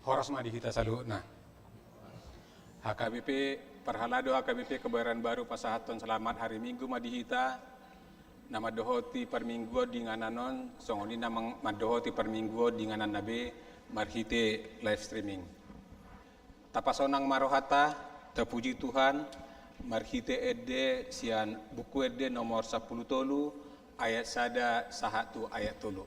Horas madi kita salu. Nah, HKBP Perhalado HKBP Kebayoran Baru Pasahaton selamat hari Minggu madi kita. Nama dohoti per minggu di ngananon, songoni nama madohoti per minggu di nganan nabe marhite live streaming. Tapasonang marohata, terpuji Tuhan, marhite edde sian buku edde nomor 10 tolu, ayat sada sahatu ayat tolu.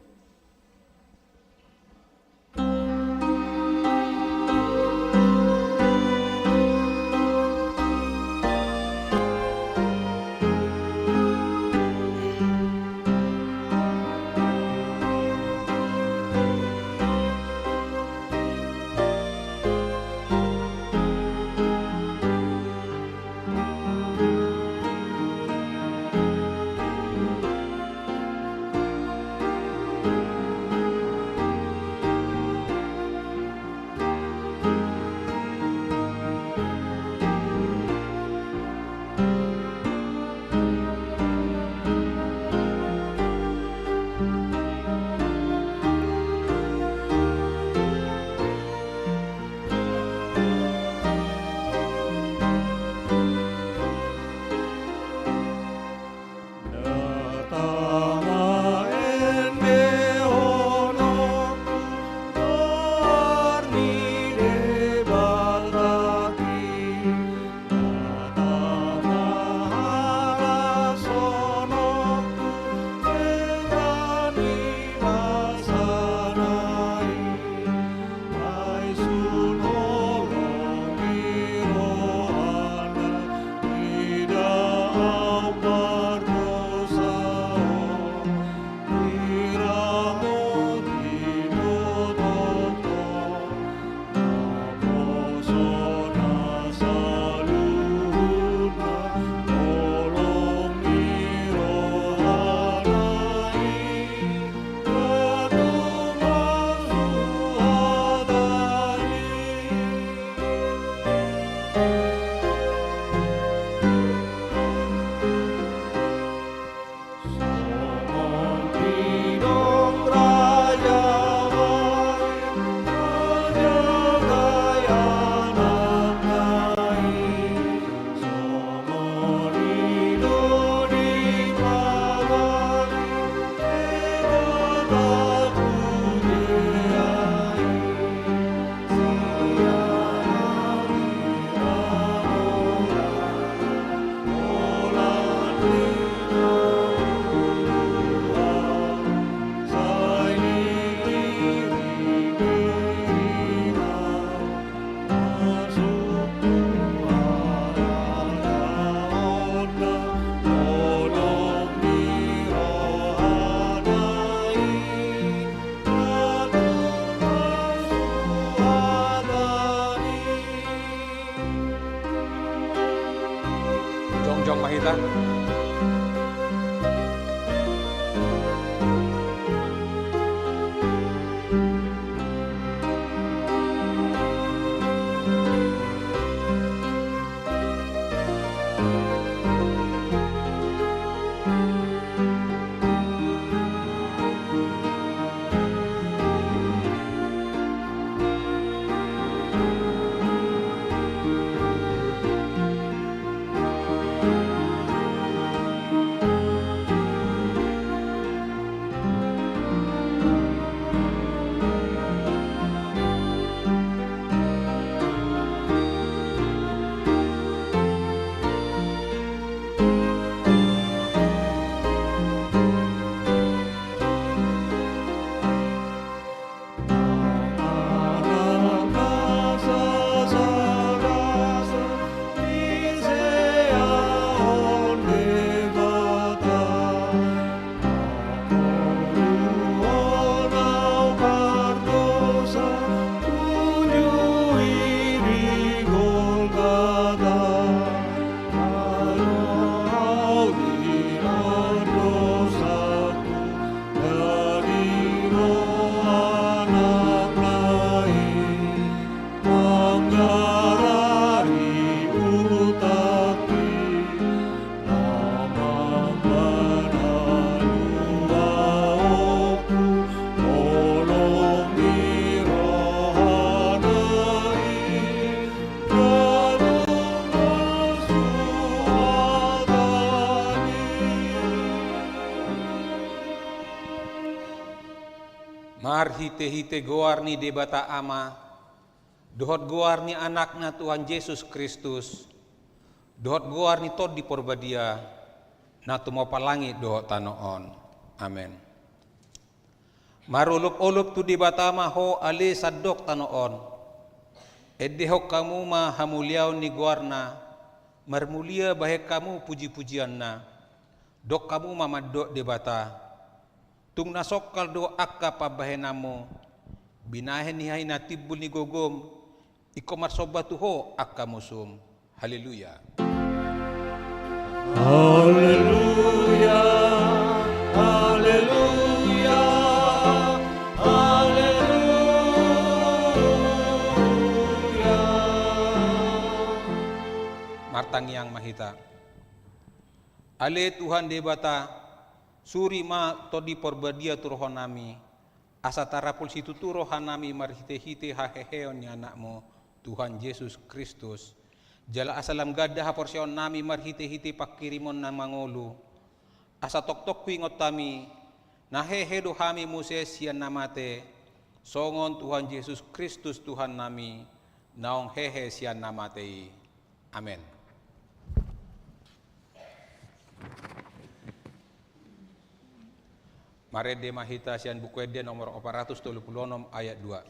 Mar hite-hite goar ni debata ama, dohot goar ni anakna Tuhan Yesus Kristus, dohot goar ni tod di porbadia, na tumo palangi dohot tanoon. Amen. Marulup-ulup tu debata ama ho ale sadok tanoon, edehok kamu ma hamuliaw ni goarna, marmulia bahek kamu puji-pujian na, dok kamu mamadok debata, tung nasokal do akka pabahenamo, binahen ni hay natibul ni gogom, ikomar sobatu ho akka musum. Haleluya. Haleluya, haleluya, haleluya. Martang yang mahita. Ale Tuhan debata, suri ma todi porbadia turohon nami, asa tarapul situ turohan nami marhite-hite haheheon ni anakmu, Tuhan Yesus Kristus. Jala asalam gada haporsion nami marhite-hite pakirimon na mangolu, asa tok-tok kuingot tami, nahehedo hami muses sian namate, songon Tuhan Yesus Kristus Tuhan nami, naong hehe sian namatei. Amen. Marede mahita sian buku ede nomor 436 ayat 2.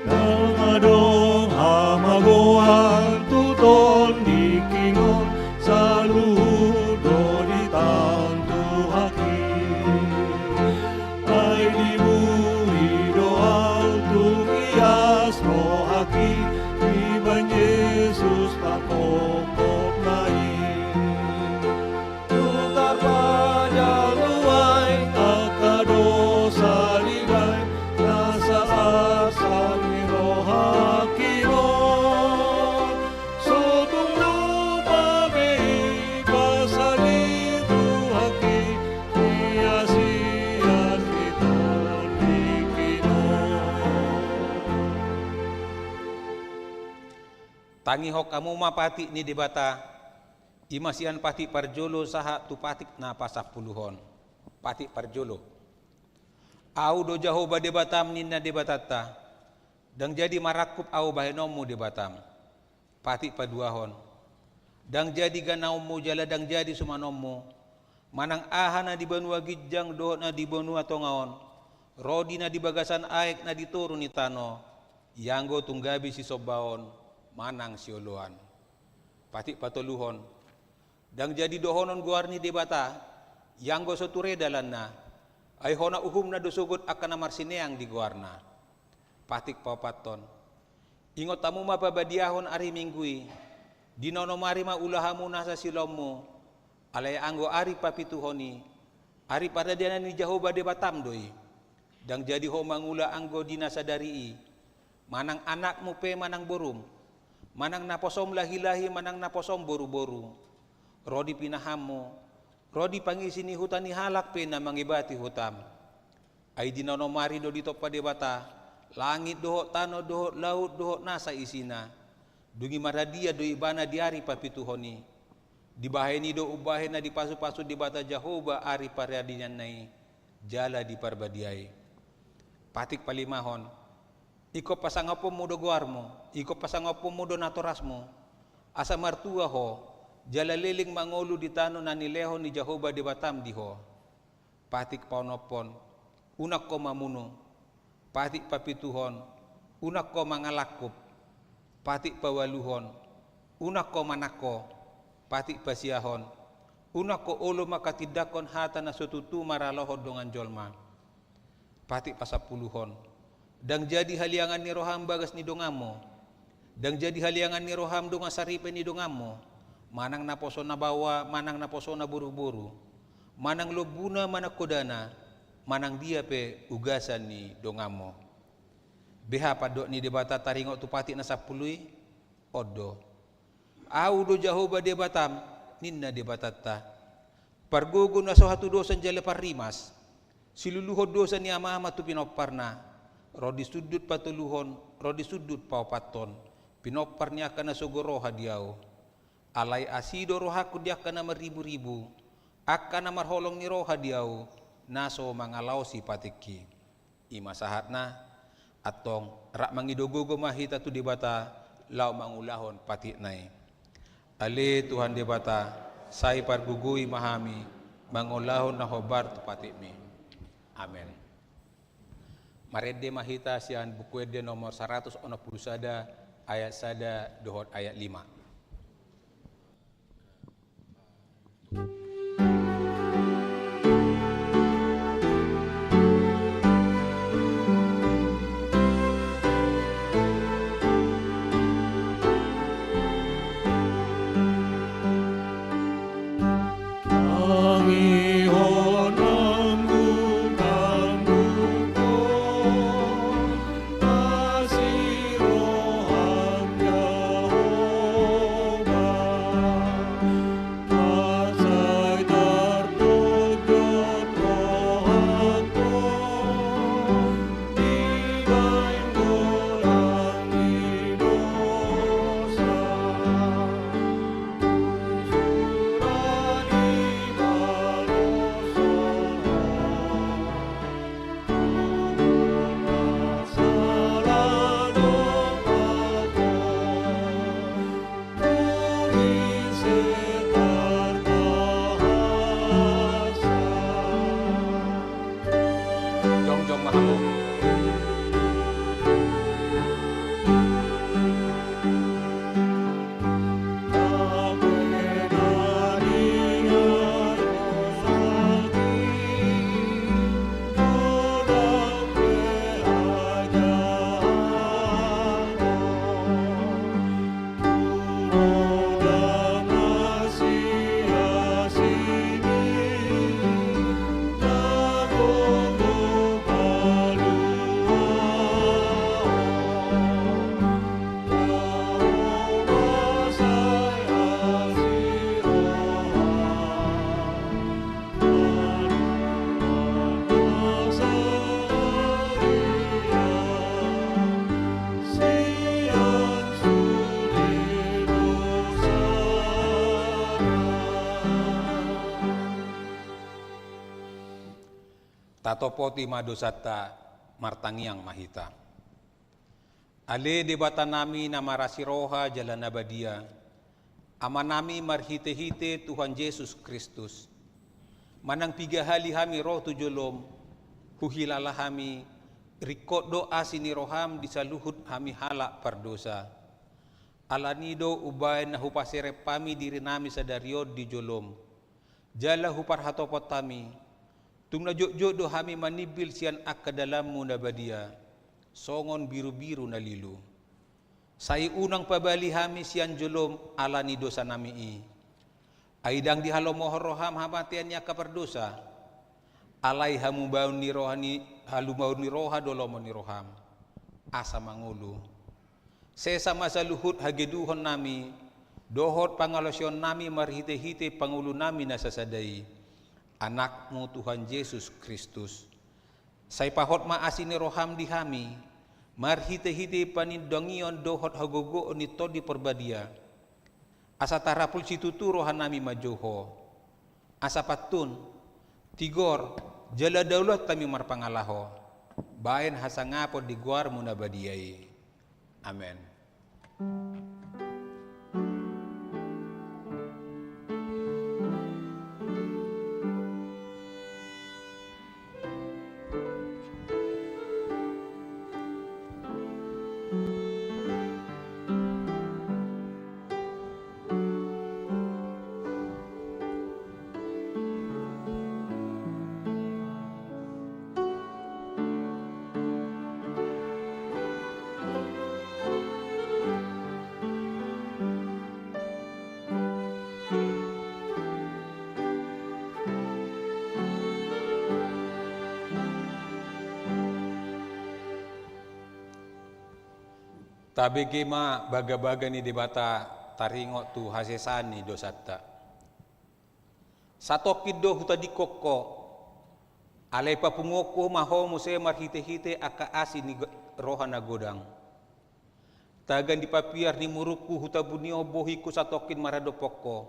Dalmadong hamagoan tuton di kingon saludo di tantu haki. Ay dibuhi doa tugias rohaki, iban Yesus pakokop naik. Tukar pajaluay akado saligay, nasa asal rohaki mo. Sotong lupa may pasalitu haki, iyasiyan ito ni Kino. Tangi hok kamu mapati ni debata, imasian pati parjolo saha tu patik na pasapuluhon. Pati parjolo. Au do Jahoba debatam ninna debatata, dang jadi marakup au bahenomu debatam. Pati paduahon. Dang jadi ganaumu jala dang jadi sumanomu, manang ahana di banua gijang dohot na di banua tongaon, rodi na di bagasan aek na diturun ni tano, yanggo tunggabi si sobaon, manang sioloan. Pati patoluhon. Dang jadi dohonon guarni debata, yanggo soture dalanna, ay hona uhum na dosugot akan namar sineang di guarna. Patik papaton. Ingot tamu mapabadiahon ari minggui, dinono mari ma ulahamu nasa silomu, alay anggo ari papituhoni, ari pada diana ni Jahoba debatam doi, dang jadi ho mangula anggo dinasadari, manang anakmu pe manang borum, manang naposom lahi-lahi manang naposom boru-boru, rodi pinahamu, rodi pangisi ni hutan ni halak pe na mangibati hutam, ay dinono mari do ditopa debata, langit dohot tano dohot laut dohot nasa isina, dungi maradia do ibana diari papituhoni, dibaheni do ubahena di pasu-pasu di bata Jahoba ari paradinan nai, jala di parbadiai. Patik palimahon, iko pasangapom mo do guarmo, iko pasangapom mo do natorasmo, asa martua ho, jala leling mangolu di tano na nileho ni Jahoba di batam diho. Patik paunopon, unak ko mamuno, patik papituhon, unak ko mangalakup, patik pawaluhon, unak ko manako, patik pasiahon, unak ko ulo makatidakon hata na sututu maralohod dongan jolma, patik pasapuluhon, dang jadi haliangan ni roham bagas ni dongamo, dang jadi haliangan ni roham donga saripe ni dongamo, manang naposo na bawa, manang naposo na buru-buru, manang lobuna manakodana, manang dia pe ugasan ni dongamo. Beha padok ni debata taringok tu patik na sapului, odo. Au do Jahoba debatam, ninna debatata. Pargogo na so hatu dosan jale parimas, siluluhod dosan ni ama-ama tu pinoparna, rodi sudut patuluhon, rodi sudut paupaton, pinoparnya kana sogoro hadiau. Alai asido rohaku dia kana meribu-ribu, akana marholong ni roha diau, naso mangalau si patiki. Ima sahatna, atong rak mangidogogo mahita tu debata, lau mangulahon patik nai. Ale Tuhan debata, sai pargugui mahami, mangulahon na hobar tu patik mi. Amen. Marede mahita sian buku ede nomor 160 sada, ayat sada, dohot ayat 5. Tatopoti madosata martangiang mahita. Ale debata nami nama rasiroha jalan abadia. Amanami marhite-hite Tuhan Yesus Kristus. Manang piga hali hami roh tujolom. Huhilala hami rikot doa sini roham disaluhut hami halak pardosa. Alanido ubay na hupasere pami diri nami sadariod di jolom. Jala hupar hatopot tami. Tung najok-jok do hami manibil sian ak kedalamu nabadia, songon biru-biru na lilu. Sai unang pabali hami sian jolom alani dosa nami i. Aidang dihalo mohor roham hamatiannya kaperdosa. Alai hamu baun ni rohani halu baun ni roha dolomo ni roham. Asa mangulu. Sesa masa luhut hageduhon nami, dohot pangalosyon nami marhite-hite pangulu nami nasasadai. Anakmu Tuhan Yesus Kristus. Sai pahot maasini roham di hami, marhite-hite panindongion dohot hagogo ni todi perbadia. Asa tarapul situtu rohan nami majoho. Asa patun, tigor, jala daulat kami marpangalaho. Bain hasangapo di guar munabadiai. Amen. Tabe gema baga-baga ni debata taringot tu hasesani dosata. Satokid do huta di kokko Alay papungoko maho muse marhite-hite aka asi ni roha na godang. Tagan di papiar ni muruku hutabunio bohiku satokin marado pokko.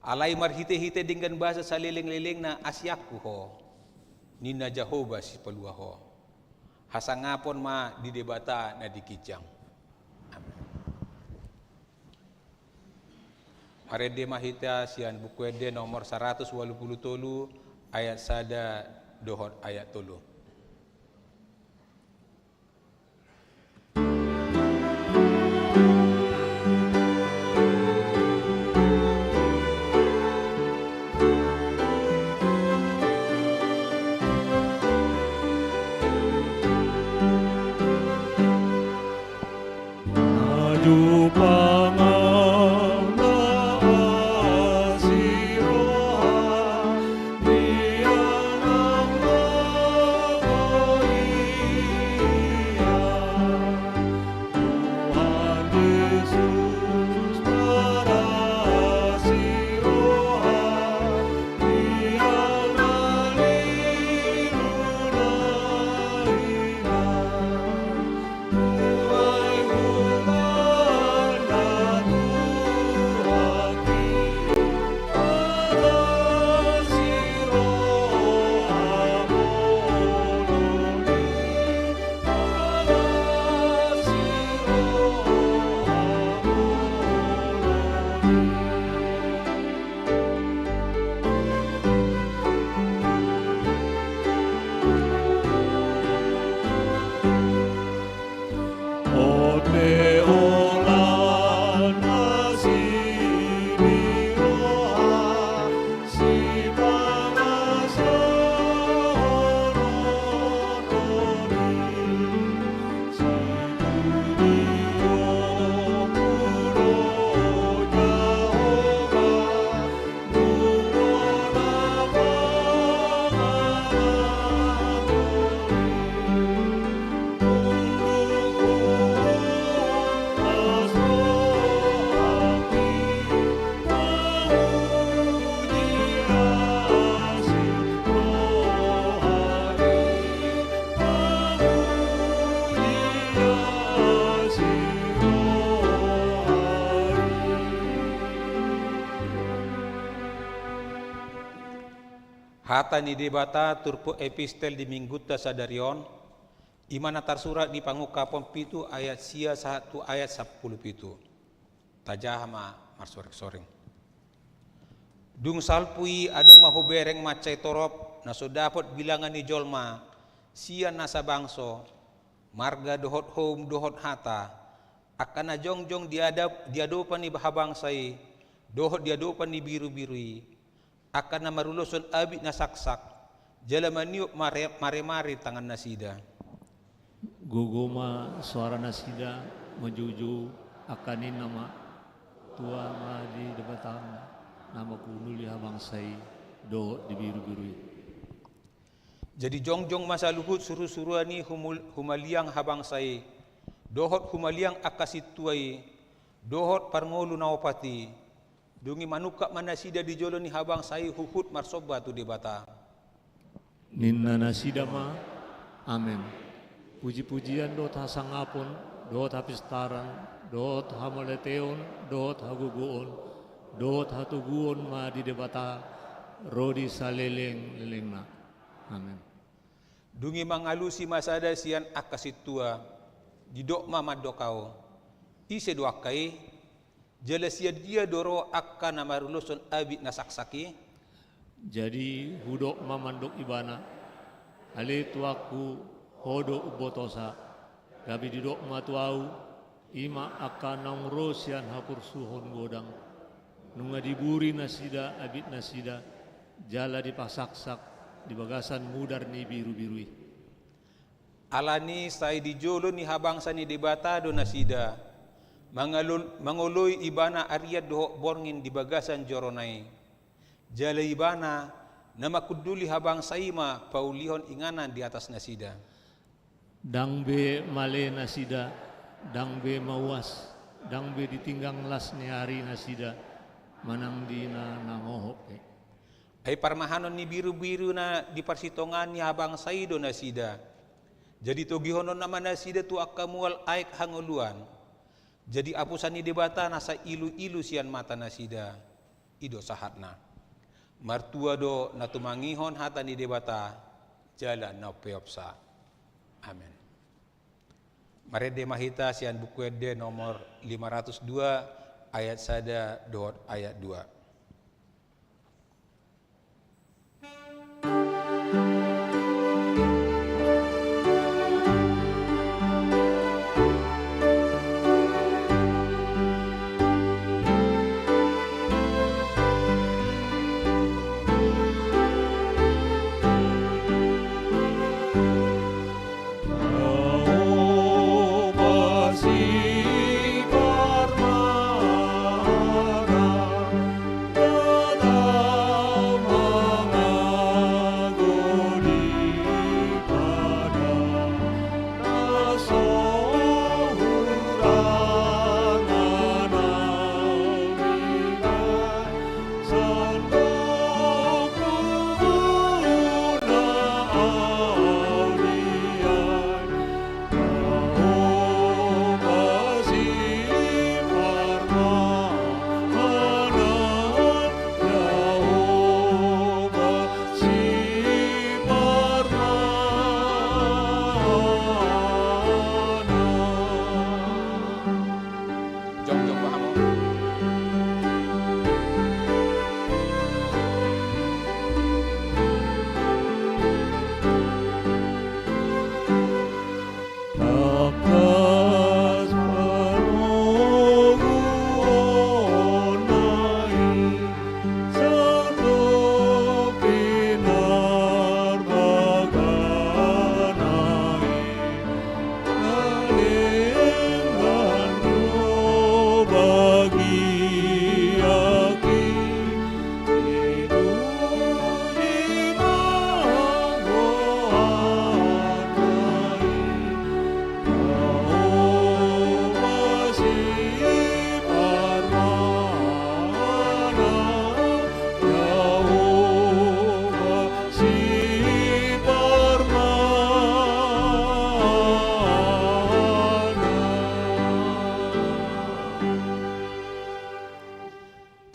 Alay marhite-hite dengan bahasa salileng-leleng na asyaku ho. Nina Jehovah si palua ho. Hasangapon ma di debata na dikijang. Amin. Marede mahita sian buku ede nomor 183 ayat sada dohot ayat 3. Maju pangalan siroha dianang mengoia. Tuhan Yesus pada siroha dianang lirunaiha. Tuai humana tuhaki pada siroha moloni pada siroha Ote ola nasi biroha si pangasa onotoni si budio puro Jehovah nungona Hata ni debata turpo epistel di mingguta sadarion imana tarsurat di pangukapon pitu ayat sia 1 ayat 10 pitu. Tajahama marsorek-soreng. Dung salpui adong mahubereng macai torop na so dapat bilangan ni jolma sia nasa bangso marga dohot home dohot hata akan na jongjong diadopan ni bahabangsai dohot diadopan ni biru-birui akan na maruloson abit na saksak jala maniup mare-mare tangan nasida. Guguma suara nasida majuju akanin nama tua ma di debatan nama kunuli habangsai do di biru-biru. Jadi jongjong masa luhut suruh-suruani humaliang habangsai dohot humaliang akasituai dohot parngolu nawapati dungi manuka manasida di jolo ni habangsai huhut marsoba tu debata. Ninna nasida ma amen. Puji-pujian dot hasangapon, dot hapistaran, dot hamaleteon, dot haguguon, dot hatuguon ma di debata rodi saleleng lelengna. Amen. Dungi mangalusi masada sian akasitua di dokma madokao. Ise doakai jelasia dia doro akan namaruluson abit nasaksaki. Jadi hudok mamandok ibana ale tuaku hodo ubotosa gabi didok matuau ima akan nong rosian hapur suhon godang nunga diburi nasida abit nasida jala dipasaksak di bagasan mudar ni biru-birui. Alani sai di jolo ni habangsa ni debata do nasida mangoloi ibana ariat dohok borngin di bagasan joronai jala ibana nama kuduli habang saima paulihon inganan di atas nasida. Dangbe male nasida dangbe mawas dangbe ditinggang las ni hari nasida manang dina nangohok. Ay parmahanon ni biru-biru na di parsitongan ni habang saido na sida. Jadi togihonon naman na sida tu akamual aik hanguluan. Jadi apusan ni debata nasa ilu-ilu sian mata na sida. Ido sahat na. Martua do na tumangihon hata ni debata jalan na peopsa. Amin. Marede mahita sian buku ede nomor 502 ayat sada dot ayat 2.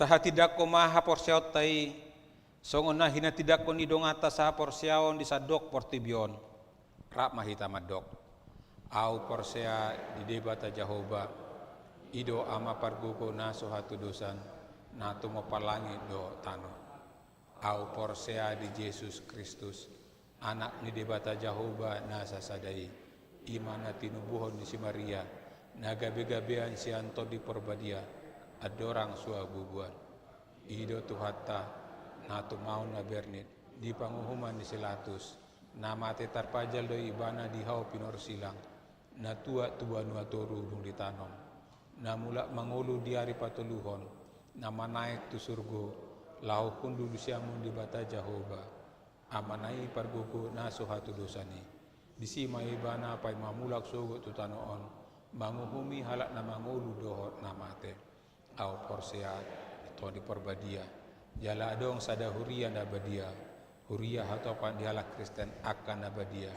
Taha tidak ko maha porsiaw tay songon na hina tidak ko ni dongata sa porsiaon di sadok portibion rap mahita madok au porsia di debata Jehovah ido ama parguko na sohatu dosan na tumo palangi do tano au porsia di Yesus Kristus anak ni debata Jehovah na sasadai imana tinubuhon di si Maria na gabe-gabean si anto di porbadia adorang sua bubuan ido tuhata na tumau na bernit di panguhuman di silatus na mate tarpajal do ibana di hau pinor silang na tua nua toru dung ditanom na mula mangulu di hari patuluhon na manaik tu surgo lau kundu siamun di bata Jehovah amanai parguku na sohatu dosani disima ibana pai mamulak sogo tu tanoon manguhumi halak na mangulu dohot na mate au porsia to di porbadia jala adong sada huria na badia huria hatau pan diala Kristen akan na badia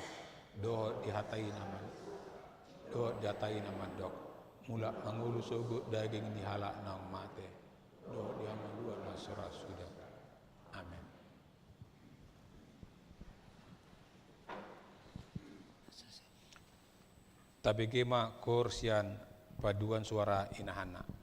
do dihatai nama dok mula mangulu sogo daging dihala nang mate do diamaluan na surah sudah amin. Tabegema korsian paduan suara inahana.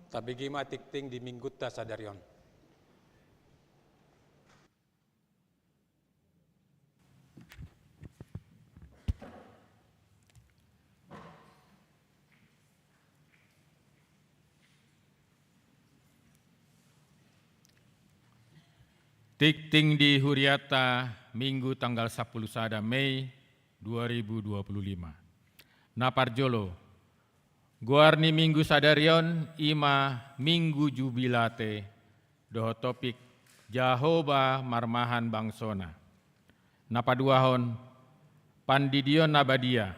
Tapi gima tikting di minggutta sadarion. Tikting di Huriata, Minggu tanggal 10 Sada Mei 2025. Naparjolo, Guarni Minggu Sadarion, Ima Minggu Jubilate, doho topik Jahoba Marmahan Bangsona. Napaduahon, Pandidion Nabadia,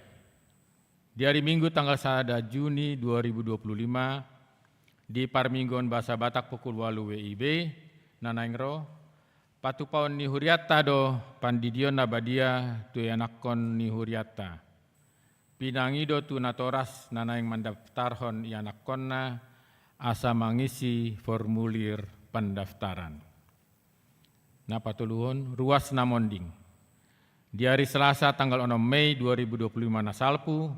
di hari Minggu tanggal 1 Juni 2025, di Parminggon Bahasa Batak pukul 8 WIB, Nanaingro, Patupaon ni Huriata do Pandidion Nabadia tu yanakon ni Huriata. Pinangido tu natoras nanaing mandaftarhon yanakonna asa mangisi formulir pendaftaran. Napatuluhon ruas namonding. Di hari Selasa tanggal 6 Mei 2025 nasalpu,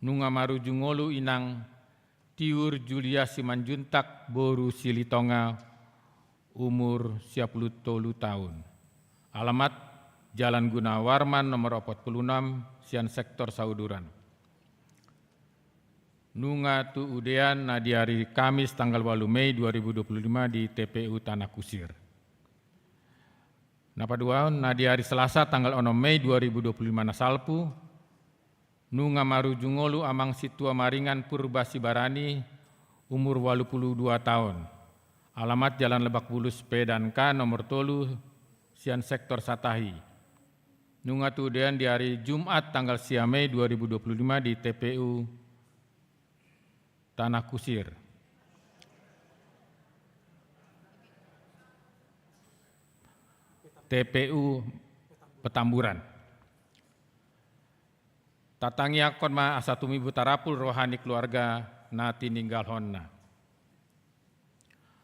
nunga marujungolu inang Tiur Julia Simanjuntak Boru Silitonga umur 53 tahun. Alamat Jalan Gunawarman nomor 46, Sian Sektor Sauduran. Nunga tu udean na di hari Kamis tanggal 8 Mei 2025 di TPU Tanah Kusir. Napaduaon na di hari Selasa tanggal 6 Mei 2025 nasalpu, nunga marujungolu amang situa maringan Purba Sibarani umur 82 tahun. Alamat Jalan Lebak Bulus Pedan K nomor 3, Sian Sektor Satahi. Nunga tudean di hari Jumat tanggal 10 Mei 2025 di TPU Tanah Kusir. TPU Petamburan. Tatangi akon ma asatumi butarapul rohani keluarga nati ninggal honna.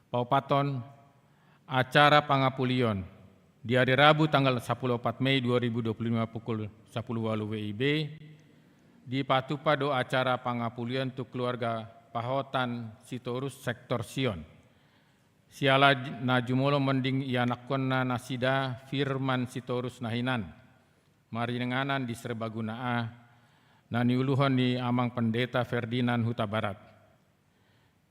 Paupaton acara pangapulion di hari Rabu tanggal 14 Mei 2025 pukul 10 WIB di Patupa do acara pangapulion untuk keluarga Pahotan Sitorus Sektor Sion. Siala najumolo mending ianakonna nasida Firman Sitorus Nahinan. Marinenganan di Serbaguna A naniuluhon ni amang pendeta Ferdinand Huta Barat.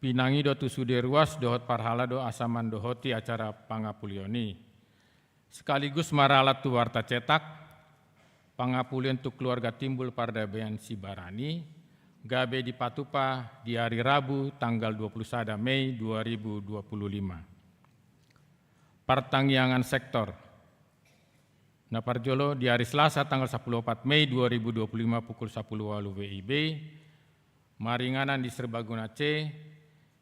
Pinangido tu sude ruas dohot parhalado asaman dohoti acara pangapulioni. Sekaligus maralat tu warta cetak, pangapulion tu keluarga timbul pardabean Sibarani, gabe di Patupa di hari Rabu tanggal 21 Mei 2025. Pertanggiangan sektor. Naparjolo di hari Selasa tanggal 14 Mei 2025 pukul 10 WIB, maringanan di Serbaguna C,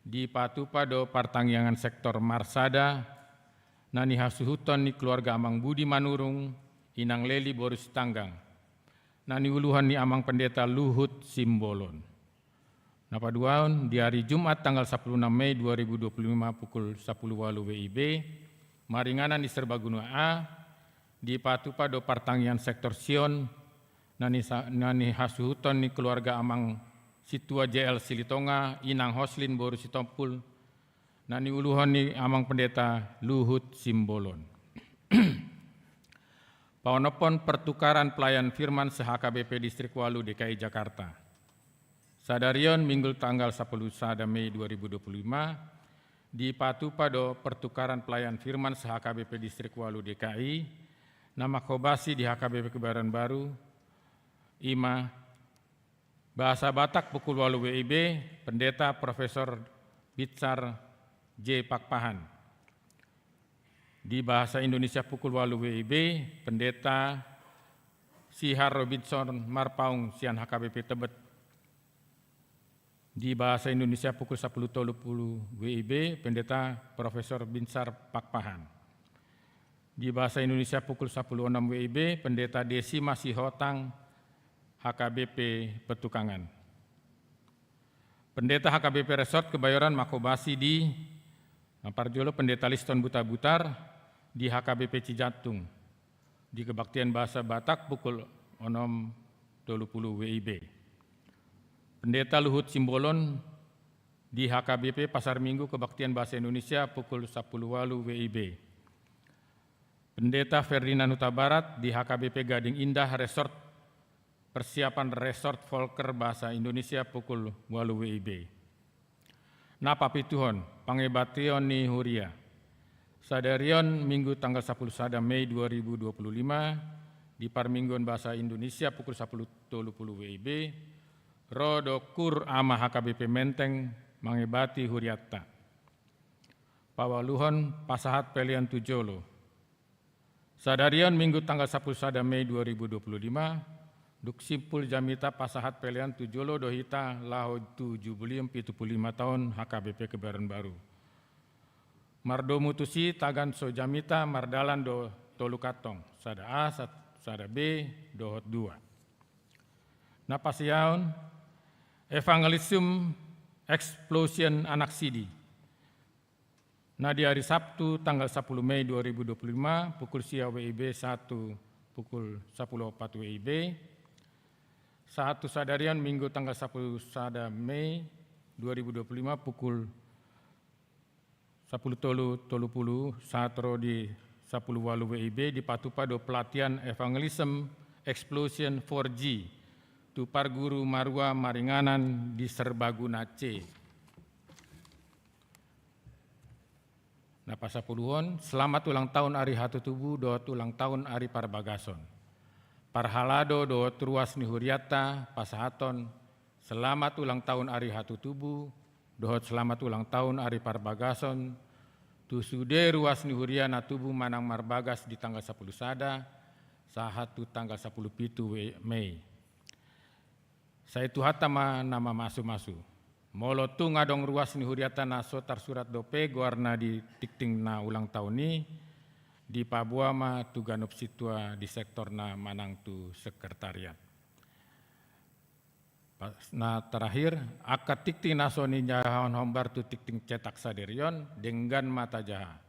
di Patupa do Partanggiangan Sektor Marsada, nani hasuhuton ni keluarga Amang Budi Manurung, Inang Leli Boris Tanggang, nani uluhan ni Amang Pendeta Luhut Simbolon. Napaduaon di hari Jumat tanggal 16 Mei 2025 pukul 10 WIB, maringanan di Serbaguna A, di Patupa do Partanggian Sektor Sion, nani hasuhuton ni keluarga Amang Situa JL Silitonga, Inang Hoslin Boru Sitompul, nani uluhan ni Amang Pendeta Luhut Simbolon. Paonopon pertukaran pelayan firman se-HKBP Distrik Walu DKI Jakarta. Sadarion Minggu tanggal 10 Sada Mei 2025 di Patupa do pertukaran pelayan firman se-HKBP Distrik Walu DKI, nama Kobasi di HKBP Kebayoran Baru, Ima Bahasa Batak pukul 8 WIB, Pendeta Profesor Bitsar J. Pakpahan. Di Bahasa Indonesia pukul 8 WIB, Pendeta Sihar Robinson Marpaung Sian HKBP Tebet. Di Bahasa Indonesia pukul 10.30 WIB, Pendeta Profesor Binsar Pakpahan. Di Bahasa Indonesia pukul 10.06 WIB, Pendeta Desi Masihotang HKBP Petukangan. Pendeta HKBP Resort Kebayoran Makobasi di Parjolo, Pendeta Liston Buta-Butar di HKBP Cijantung. Di Kebaktian Bahasa Batak pukul 6.20 WIB. Pendeta Luhut Simbolon di HKBP Pasar Minggu Kebaktian Bahasa Indonesia pukul 10 WIB. Pendeta Ferdinand Huta Barat di HKBP Gading Indah Resort persiapan Resort Volker Bahasa Indonesia pukul 8 WIB. Napa pituhon pangebation ni Huria. Sadarion Minggu tanggal 10 sada Mei 2025 di Parmingguan Bahasa Indonesia pukul 10.30 WIB. Rodo kur ama HKBP Menteng mangebati Huriatta. Pawaluhon pasahat pelian tujolo. Sadarion Minggu tanggal 10 sada Mei 2025, duk simpul jamita pasahat pelian tujolo dohita laho 75 tahun HKBP Kebayoran Baru. Mardo mutusi tagan so jamita mardalan do tolu katong, sada A, sada B, dohot 2. Napasiaon, Evangelism Explosion Anak Sidi. Nah di hari Sabtu tanggal 10 Mei 2025 pukul sia WIB 1 pukul 10.04 WIB. Satu sadarian Minggu tanggal 10 sada Mei 2025 pukul 10.30 satro di 10 WIB di Patupa do pelatihan Evangelism Explosion 4G tu Parguru Marua Maringanan di Serbaguna C. Nah pasapuluhon, selamat ulang tahun Ari Hatu Tubuh, doa ulang tahun Ari Parbagason. Parhalado doa truas ni Huriata, pasahaton, selamat ulang tahun Ari Hatu Tubuh, doa selamat ulang tahun Ari Parbagason. Tusude ruas ni Huriana Tubuh Manang Marbagas di tanggal 10 sada, sahatu tanggal 10 pitu Mei. Saya tuhatama nama masu-masu. Molo tu ngadong ruas ni Huriata na sotar surat dope guarna di tikting na ulang tahun ni di Pabuama tu ganop situa di sektor na manang tu sekretariat. Nah terakhir akad tikting naso ni jahon hombar tu tikting cetak saderion dengan mata jaha.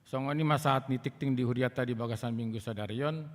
Songoni masaat ni tikting di Huriata di Bagasan Minggu sadarion.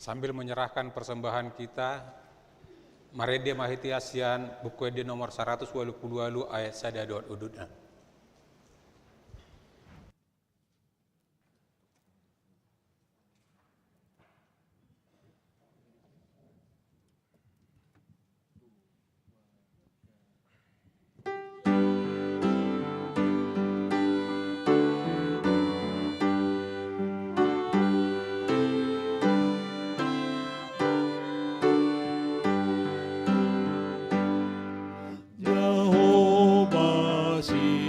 Sambil menyerahkan persembahan kita, Marede Mahiti Asian buku ede nomor 122 ayat sada doat udutna. Jehovah si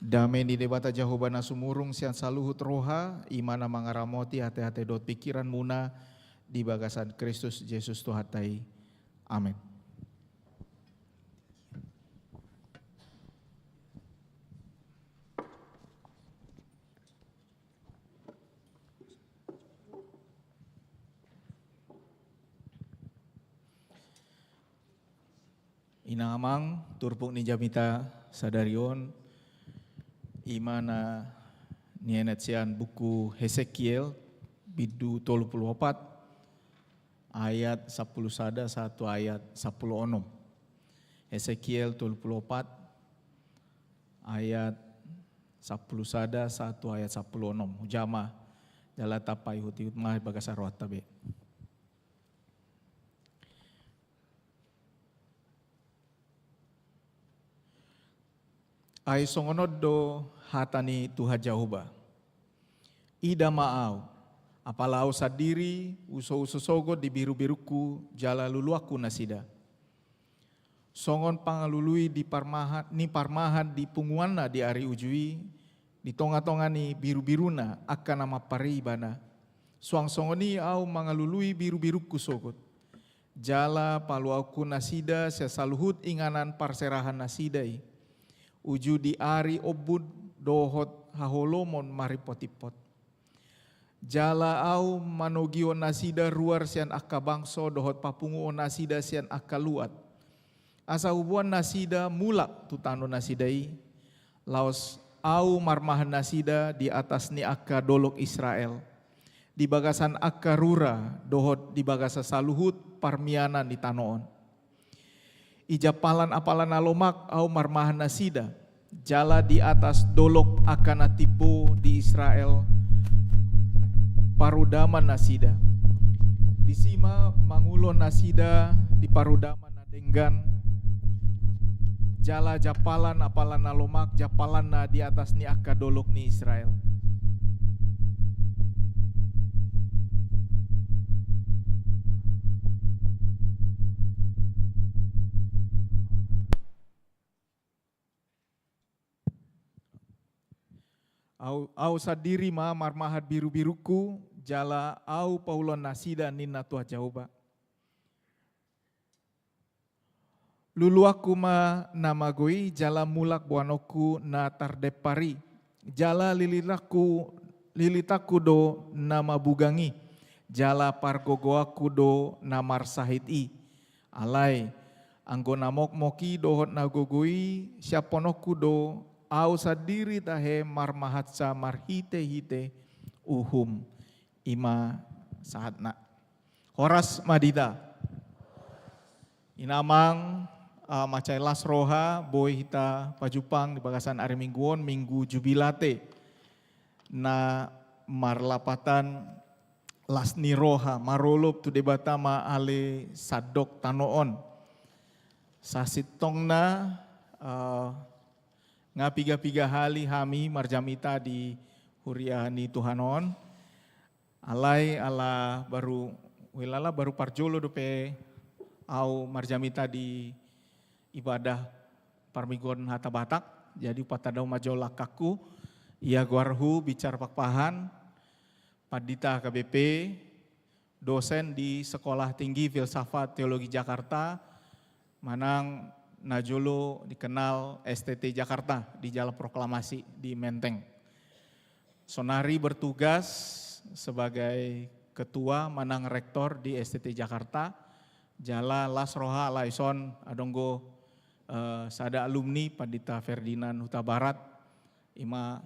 Dame di debata jahobana sumurung sian saluhut roha, imana mangaramoti hati-hati dot pikiran muna di bagasan Kristus Yesus Tuhatai. Amin. Inamang turpuk ni jamita sadarion imana nienet sian buku Hesekiel bidu 34 ayat 10 sada 1 ayat 10 onom. Hesekiel 34 ayat 10 sada 1 ayat 10 onom. Hujama jala tapai huti utmah bagasa rohat tabe. Ay songonod do hatani Tuhan Jahoba. Ida maau, apalau sadiri uso-uso sogo di biru-biruku jala luluaku nasida. Songon pangalului di parmahan di punguana di ari ujui, di tonga-tonga ni biru-biruna akan nama paribana. Suang songoni au mangalului biru-biruku sogot. Jala paluaku nasida sesaluhut inganan parserahan nasidai. Uju di ari obud dohot haholomon maripotipot. Jala au manogio nasida ruar sian akka bangso dohot papungu nasida sian akka luat. Asa hubuan nasida mulak tutano nasidai. Laos au marmahan nasida di atas ni akka dolok Israel. Di bagasan akka rura dohot di bagasa saluhut parmianan di tanoon. Ijapalan apalan alomak au marmahan nasida, jala di atas dolok akan atipo di Israel, parudaman nasida. Disima mangulon nasida di parudaman nadenggan, jala japalan apalan alomak japalan na di atas ni akka dolok ni Israel. Au sadiri ma marmahat biru-biruku jala au paulon nasida nina Tuhan Jahoba. Luluaku ma nama goi jala mulak buanoku na tardepari. Jala lilitaku do nama bugangi. Jala pargogoaku do namar sahiti. Alai anggo namok moki dohot nagogoi siaponoku do au sadiri tahe marmahatsa marhite-hite uhum ima sahatna. Horas madita. Inamang macai las roha boy hita pajupang di bagasan ari mingguon minggu jubilate na marlapatan las ni roha marolop tu debatama ale sadok tanoon. Sasitongna ngapiga-piga hali hami marjamita di huriani Tuhanon. Alai ala baru wilala baru parjolo dope au marjamita di ibadah parmigon hata Batak. Jadi patadau majolak kaku ia guarhu bicara pakpahan padita KBP dosen di Sekolah Tinggi Filsafat Teologi Jakarta manang najolo dikenal STT Jakarta di Jalan Proklamasi di Menteng. Sonari bertugas sebagai ketua manang rektor di STT Jakarta. Jala las roha laison adonggo sada alumni padita Ferdinand Huta Barat. Ima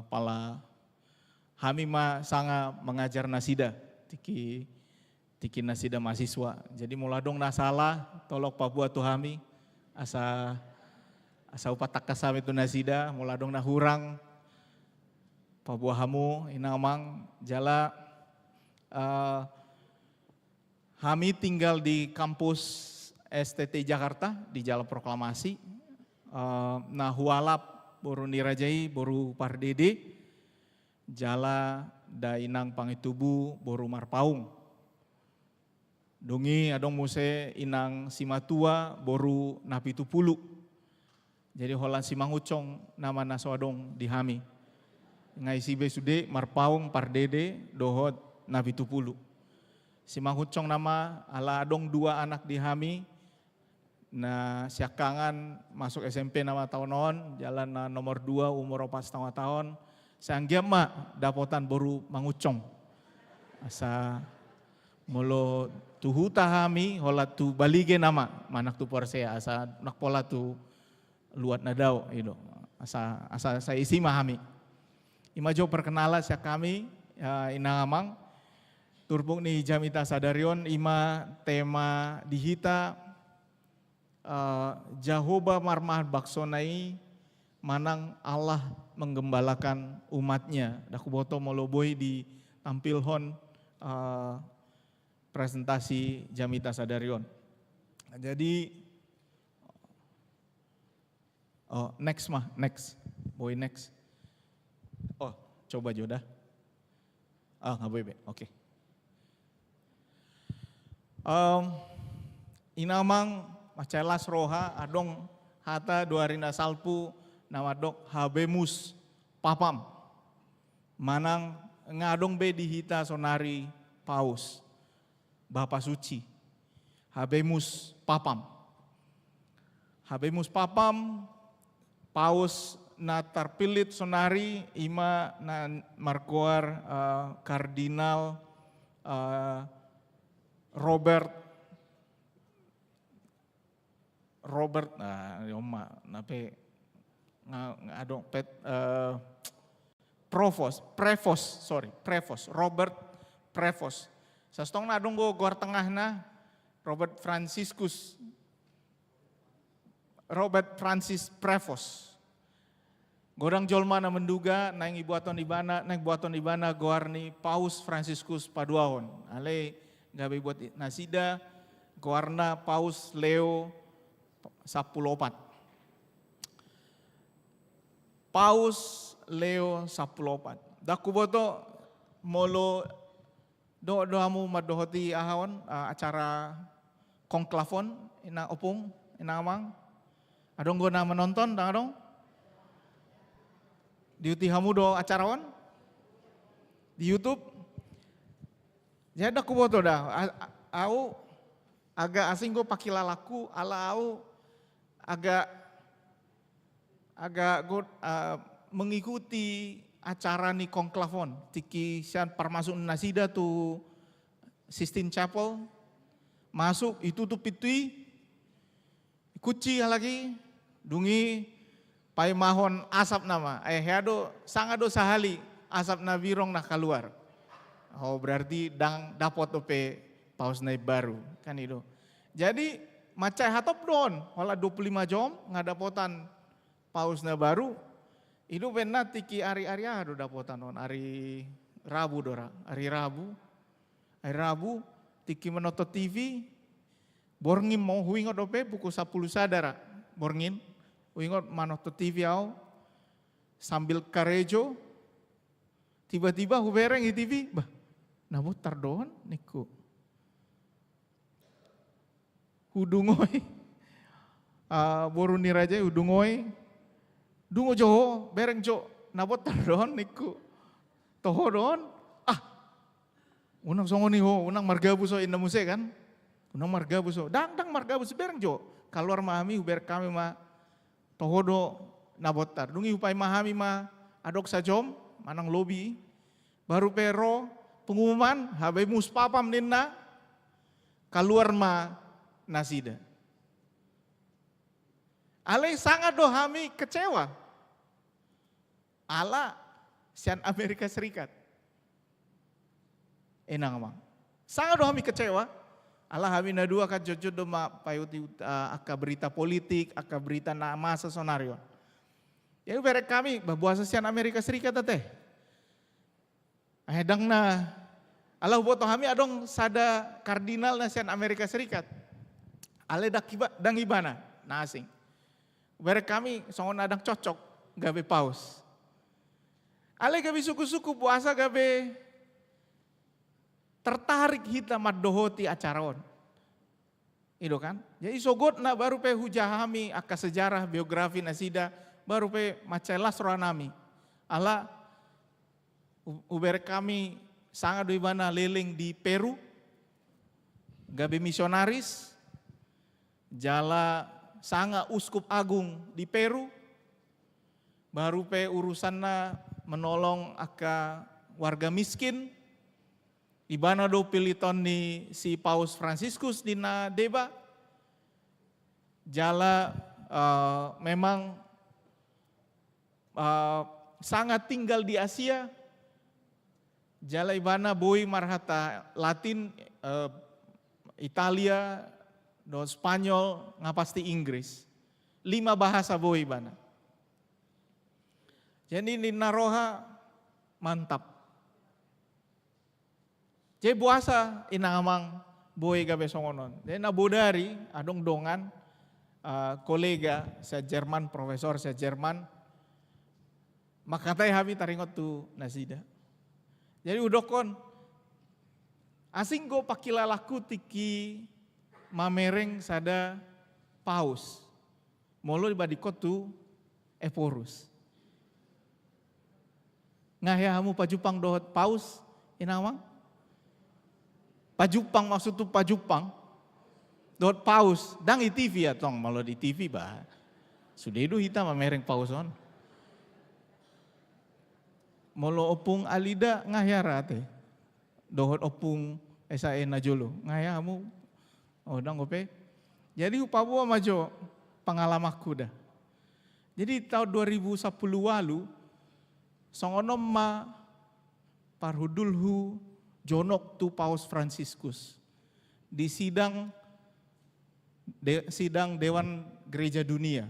pala hami ma sanga mengajar nasida tiki nasida mahasiswa. Jadi muladong nasalah tolok Papua tuhami. Asa upatak kasam itu nasida, muladong na hurang, pabuahamu inamang jala kami tinggal di kampus STT Jakarta di Jalan Proklamasi, nah hualap boru nirajai boru pardede, jala da inang pangitubu boru marpaung. Dungi adong muse inang simatua boru napitupulu. Jadi holan si mangucong nama nasoadong di hami. Ngai si besude marpaung pardede dohot nabi tupulu. Si mangucong nama ala adong 2 anak di hami. Na siakangan masuk SMP nama tahun non, jalan na nomor 2 umur 4,5 tahun. Sanggiam mak dapotan baru mangucong. Asa molo tuhu tahami hola tu balige nama manak tu porsea asa nak pola tu luat nadau itu asa saya isi mahami. Ima jo perkenalan sia kami inangamang turbung ni Jamita Sadarion ima tema dihita Jehovah marmah baksonai manang Allah menggembalakan umatnya. Daku boto moloboi di tampilhon presentasi Jamita Sadarion. Jadi next. Boy next. Coba jodah. Nggak boleh, oke. Inamang macelas roha adong hata 2 salpu nama dok habemus papam. Manang ngadong be dihita sonari paus. Bapa suci. Habemus papam. Habemus papam paus na terpilit sonari ima na markuar kardinal Robert Robert Prevost. Sastong na adong go guar tengah na Robert Francis Prevost. Godang jolma na menduga naing buaton ibana goar ni Paus Franciscus Paduaon. Ale gabe buat nasida goarna Paus Leo 14. Paus Leo 14. Daku boto molo doamu madohoti ahawon acara konklafon ina opung ina amang. Adong go na menonton dang adong? Diuti hamu do acarawan di YouTube. Jadi aku boto dah. Aku agak asing go pakilalaku ala aku agak mengikuti acara ni konklafon. Tiki sian permasuk nasida tu Sistine Chapel masuk itu tu pitui kuci lagi dungi pai mahon asap nama, heado sangado sahali asap na birong na keluar. Oh berarti dang dapot ope paus naik baru kan itu. Jadi macai hatop don, hola 25 jam ngadapotan paus na baru. Itu benar tiki ari-ari ado dapotan don, ari Rabu dora, hari Rabu tiki menonton TV, borngin mau huingot ope pukul 10 sadara, borngin. Ingat manoto TV au sambil karejo tiba-tiba hubereng di TV bah nabut tardon niku hudungoi boru niraja hudungoi dungo joho bereng jo nabut tardon niku toho don unang songoni ho unang margabuso inna muse kan unang margabuso dang margabus bereng jo keluar mahami huber kami mah tohodo nabotar, dungi upay mahami ma adok sajom, manang lobby, baru pero pengumuman habemus papam ninna, keluar ma nasida. Ale sangat dohami kecewa, ala sian Amerika Serikat, enang mang, sangat dohami kecewa. Allah hamina dua kan jojo doma payuti aka berita politik, aka berita na masa sonario. Ya berek kami bahwa sesian Amerika Serikat teh. Hedang na Allah boto kami adong sada kardinal nasian Amerika Serikat. Ale dang ibana na asing. Berek kami songon adang cocok gabe paus. Ale gabe suku-suku puasa gabe tertarik hita madohoti acaraon. Itu kan. Jadi sogot na baru pe hujahami aka sejarah biografi nasida baru pe macelas roanami. Ala uber kami sangat doibana leleng di Peru. Gabe misionaris. Jala sanga uskup agung di Peru. Baru pe urusanna menolong aka warga miskin. Ibana do piliton ni si Paus Franciscus di na deba. Jala memang sangat tinggal di Asia. Jala ibana boi marhata Latin, Italia, do Spanyol, ngapasti Inggris. 5 bahasa boi ibana. Jadi di naroha mantap. Jadi puasa inamang boy gabe songonon. Jadi nabodari adong dongan kolega saya Jerman, profesor saya Jerman. Makatai kami taringot tu nasida. Jadi udokon asing go pakilalaku tiki mamereng sada paus. Molo dibadikot tu eporus. Ngaya hamu pajupang dohot paus inamang. Pajupang maksud tu pajupang. Dot paus. Dang di TV ya tong. Malah di TV bah. Sudah itu hitam mamereng pauson. Molo opung alida ngayara te. Dohot opung SAE najolo. Ngaya kamu. Oh dang gope. Jadi upabua majo pengalamakku dah. Jadi tahun 2010 lalu. Songonom ma parhudulhu jonok tu Paus Franciscus di sidang Dewan Gereja Dunia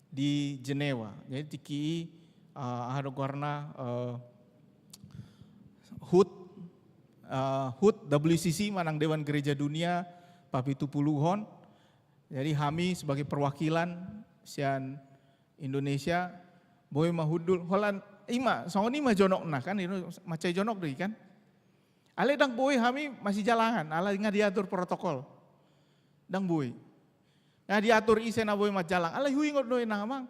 di Jenewa. Jadi tiki ada warna HUT WCC manang Dewan Gereja Dunia papitu puluhon. Jadi kami sebagai perwakilan sian Indonesia boy mahudul holan ima songoni mah jonok nah kan itu macai jonok deh kan. Ale dang boy kami masih jalangan, ala nggak diatur protokol. Dang boy. Nggak diatur isen boy mah jalan. Ala hui ngot doi namang.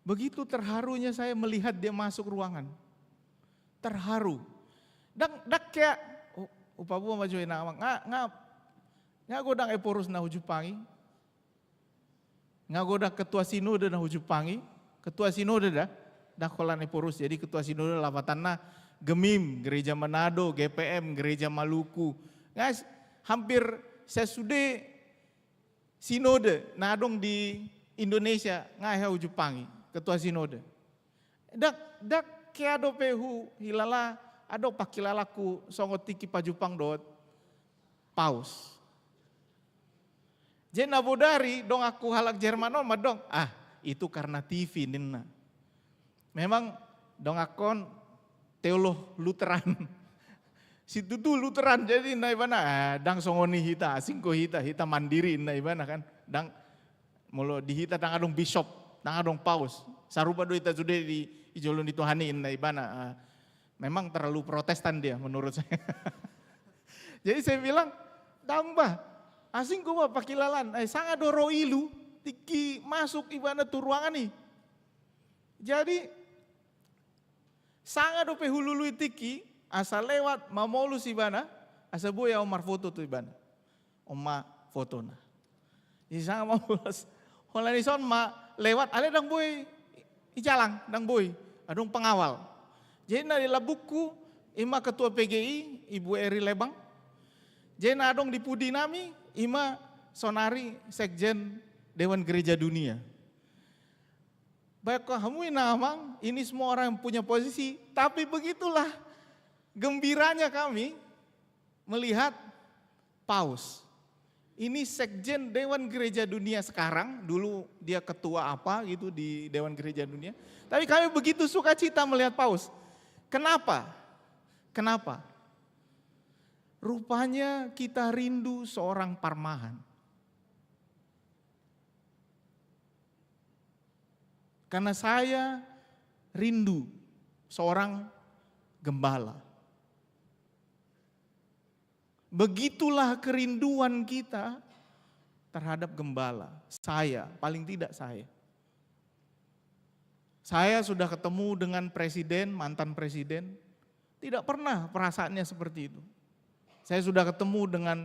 Begitu terharunya saya melihat dia masuk ruangan. Terharu. Dang kayak upabu mah joy namang. Nggak godang eporus na hujupangi. Nggak godang ketua sinode na hujupangi. Ketua sinode dah kolan eporus. Jadi ketua sinode lawatanna Gemim, Gereja Manado, GPM, Gereja Maluku. Guys, hampir sesudah sinode nadong di Indonesia ngaya ujupangi ketua sinode. Dak keado pehu hilala ado pakilalaku songot tiki pajupang dot paus. Jena bodari dong aku halak Jermanon madong. Itu karena TV nina. Memang dong akon teolog Lutheran. Situ tuh Lutheran jadi naibana dang songoni hita asingko hita mandiri naibana kan. Dang molo di hita dang adong bishop, dang adong paus. Sarupa do hita sudah di ijolon dituhani naibana. Memang terlalu protestan dia menurut saya. Jadi saya bilang, dang bah asingko mah pakilalan sangat doro ilu tiki masuk ibana tu ruangan nih. Jadi sangat dope hulului tiki asal lewat mamolu si bana asa boya omar foto tu ibana. Oma foto na. Jadi sangat mamulas. Holanison ma lewat ale dang boy ijalang dang boy adong pengawal. Jadi na di buku ima ketua PGI Ibu Eri Lebang. Jadi na adong di pudi nami ima sonari sekjen Dewan Gereja Dunia. Baik kamu namang ini semua orang yang punya posisi, tapi begitulah gembiranya kami melihat paus. Ini sekjen Dewan Gereja Dunia sekarang, dulu dia ketua apa gitu di Dewan Gereja Dunia. Tapi kami begitu sukacita melihat paus. Kenapa? Kenapa? Rupanya kita rindu seorang parmahan. Karena saya rindu seorang gembala. Begitulah kerinduan kita terhadap gembala. Saya, paling tidak saya. Saya sudah ketemu dengan presiden, mantan presiden, tidak pernah perasaannya seperti itu. Saya sudah ketemu dengan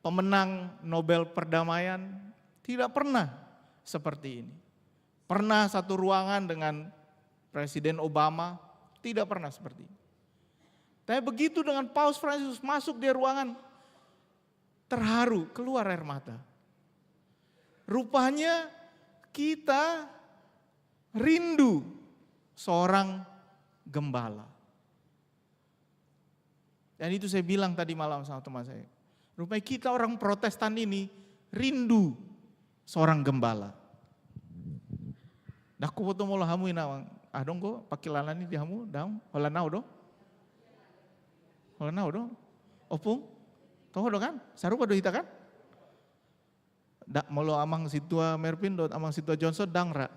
pemenang Nobel Perdamaian, tidak pernah seperti ini. Pernah satu ruangan dengan Presiden Obama, tidak pernah seperti ini. Tapi begitu dengan Paus Fransiskus masuk di ruangan, terharu, keluar air mata. Rupanya kita rindu seorang gembala. Dan itu saya bilang tadi malam sama teman saya. Rupanya kita orang Protestan ini rindu seorang gembala. Dah ku foto mula hamu ina adong ko pakilalan ni di hamu daun hola nau do. Hola nau do. Opung. Toho do kan? Sarupa do hita kan? Dak molo amang situa Merpin do amang situa Johnson dang ra.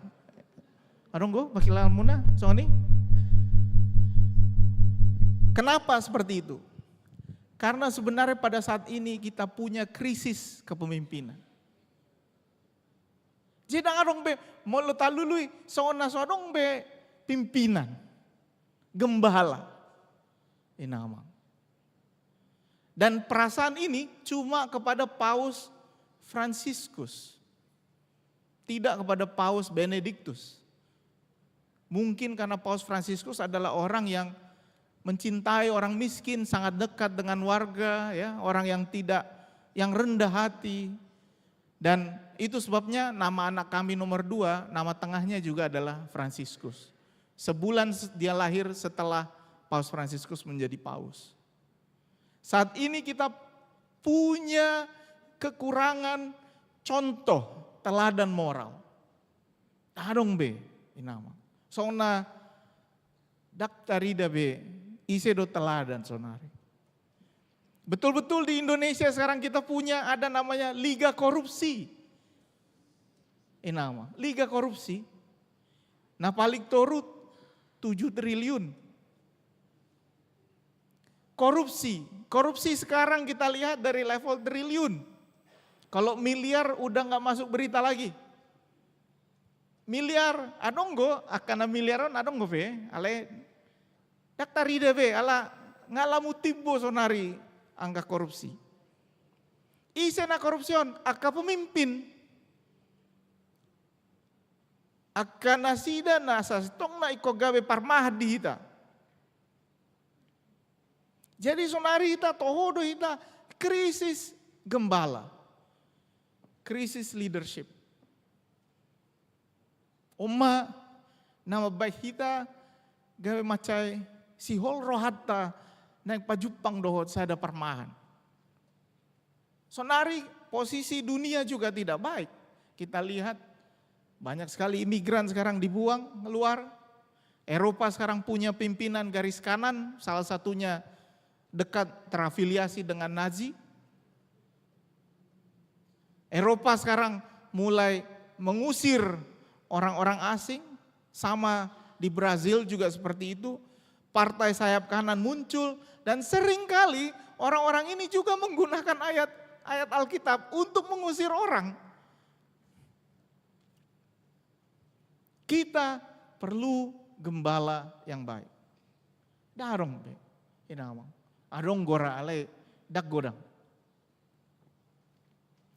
Adong ko pakilalan muna soalnya. Kenapa seperti itu? Karena sebenarnya pada saat ini kita punya krisis kepemimpinan. Jadi adong be molo talului sona sodong be pimpinan gembala inamang. Dan perasaan ini cuma kepada Paus Fransiskus. Tidak kepada Paus Benediktus. Mungkin karena Paus Fransiskus adalah orang yang mencintai orang miskin, sangat dekat dengan warga, ya, orang yang rendah hati. Dan itu sebabnya nama anak kami nomor 2, nama tengahnya juga adalah Fransiskus. Sebulan dia lahir setelah Paus Fransiskus menjadi paus. Saat ini kita punya kekurangan contoh, teladan moral. Adong be, inama. Sona daktarida be, ise do teladan sonari. Betul-betul di Indonesia sekarang kita punya ada namanya Liga Korupsi. Nama Liga Korupsi. Nah paling torut 7 triliun. Korupsi sekarang kita lihat dari level triliun. Kalau miliar udah nggak masuk berita lagi. Miliar, adonggo, akana miliaran adonggo be, ale daktarida be, ala ngalamu timbo sonari angka korupsi. Isena korupsion, aka pemimpin. Aka nasida nasa stong na iko gawe parmahdi hita. Jadi sonari hita, tohodo hita, krisis gembala. Krisis leadership. Oma nama baik hita gawe macai si hol rohatta naik pajupang dohot saya ada permahan. Sonari posisi dunia juga tidak baik. Kita lihat banyak sekali imigran sekarang dibuang keluar. Eropa sekarang punya pimpinan garis kanan, salah satunya dekat terafiliasi dengan Nazi. Eropa sekarang mulai mengusir orang-orang asing, sama di Brazil juga seperti itu. Partai sayap kanan muncul dan seringkali orang-orang ini juga menggunakan ayat Alkitab untuk mengusir orang. Kita perlu gembala yang baik. Darong be, inamang. Adong gora ale dak godang.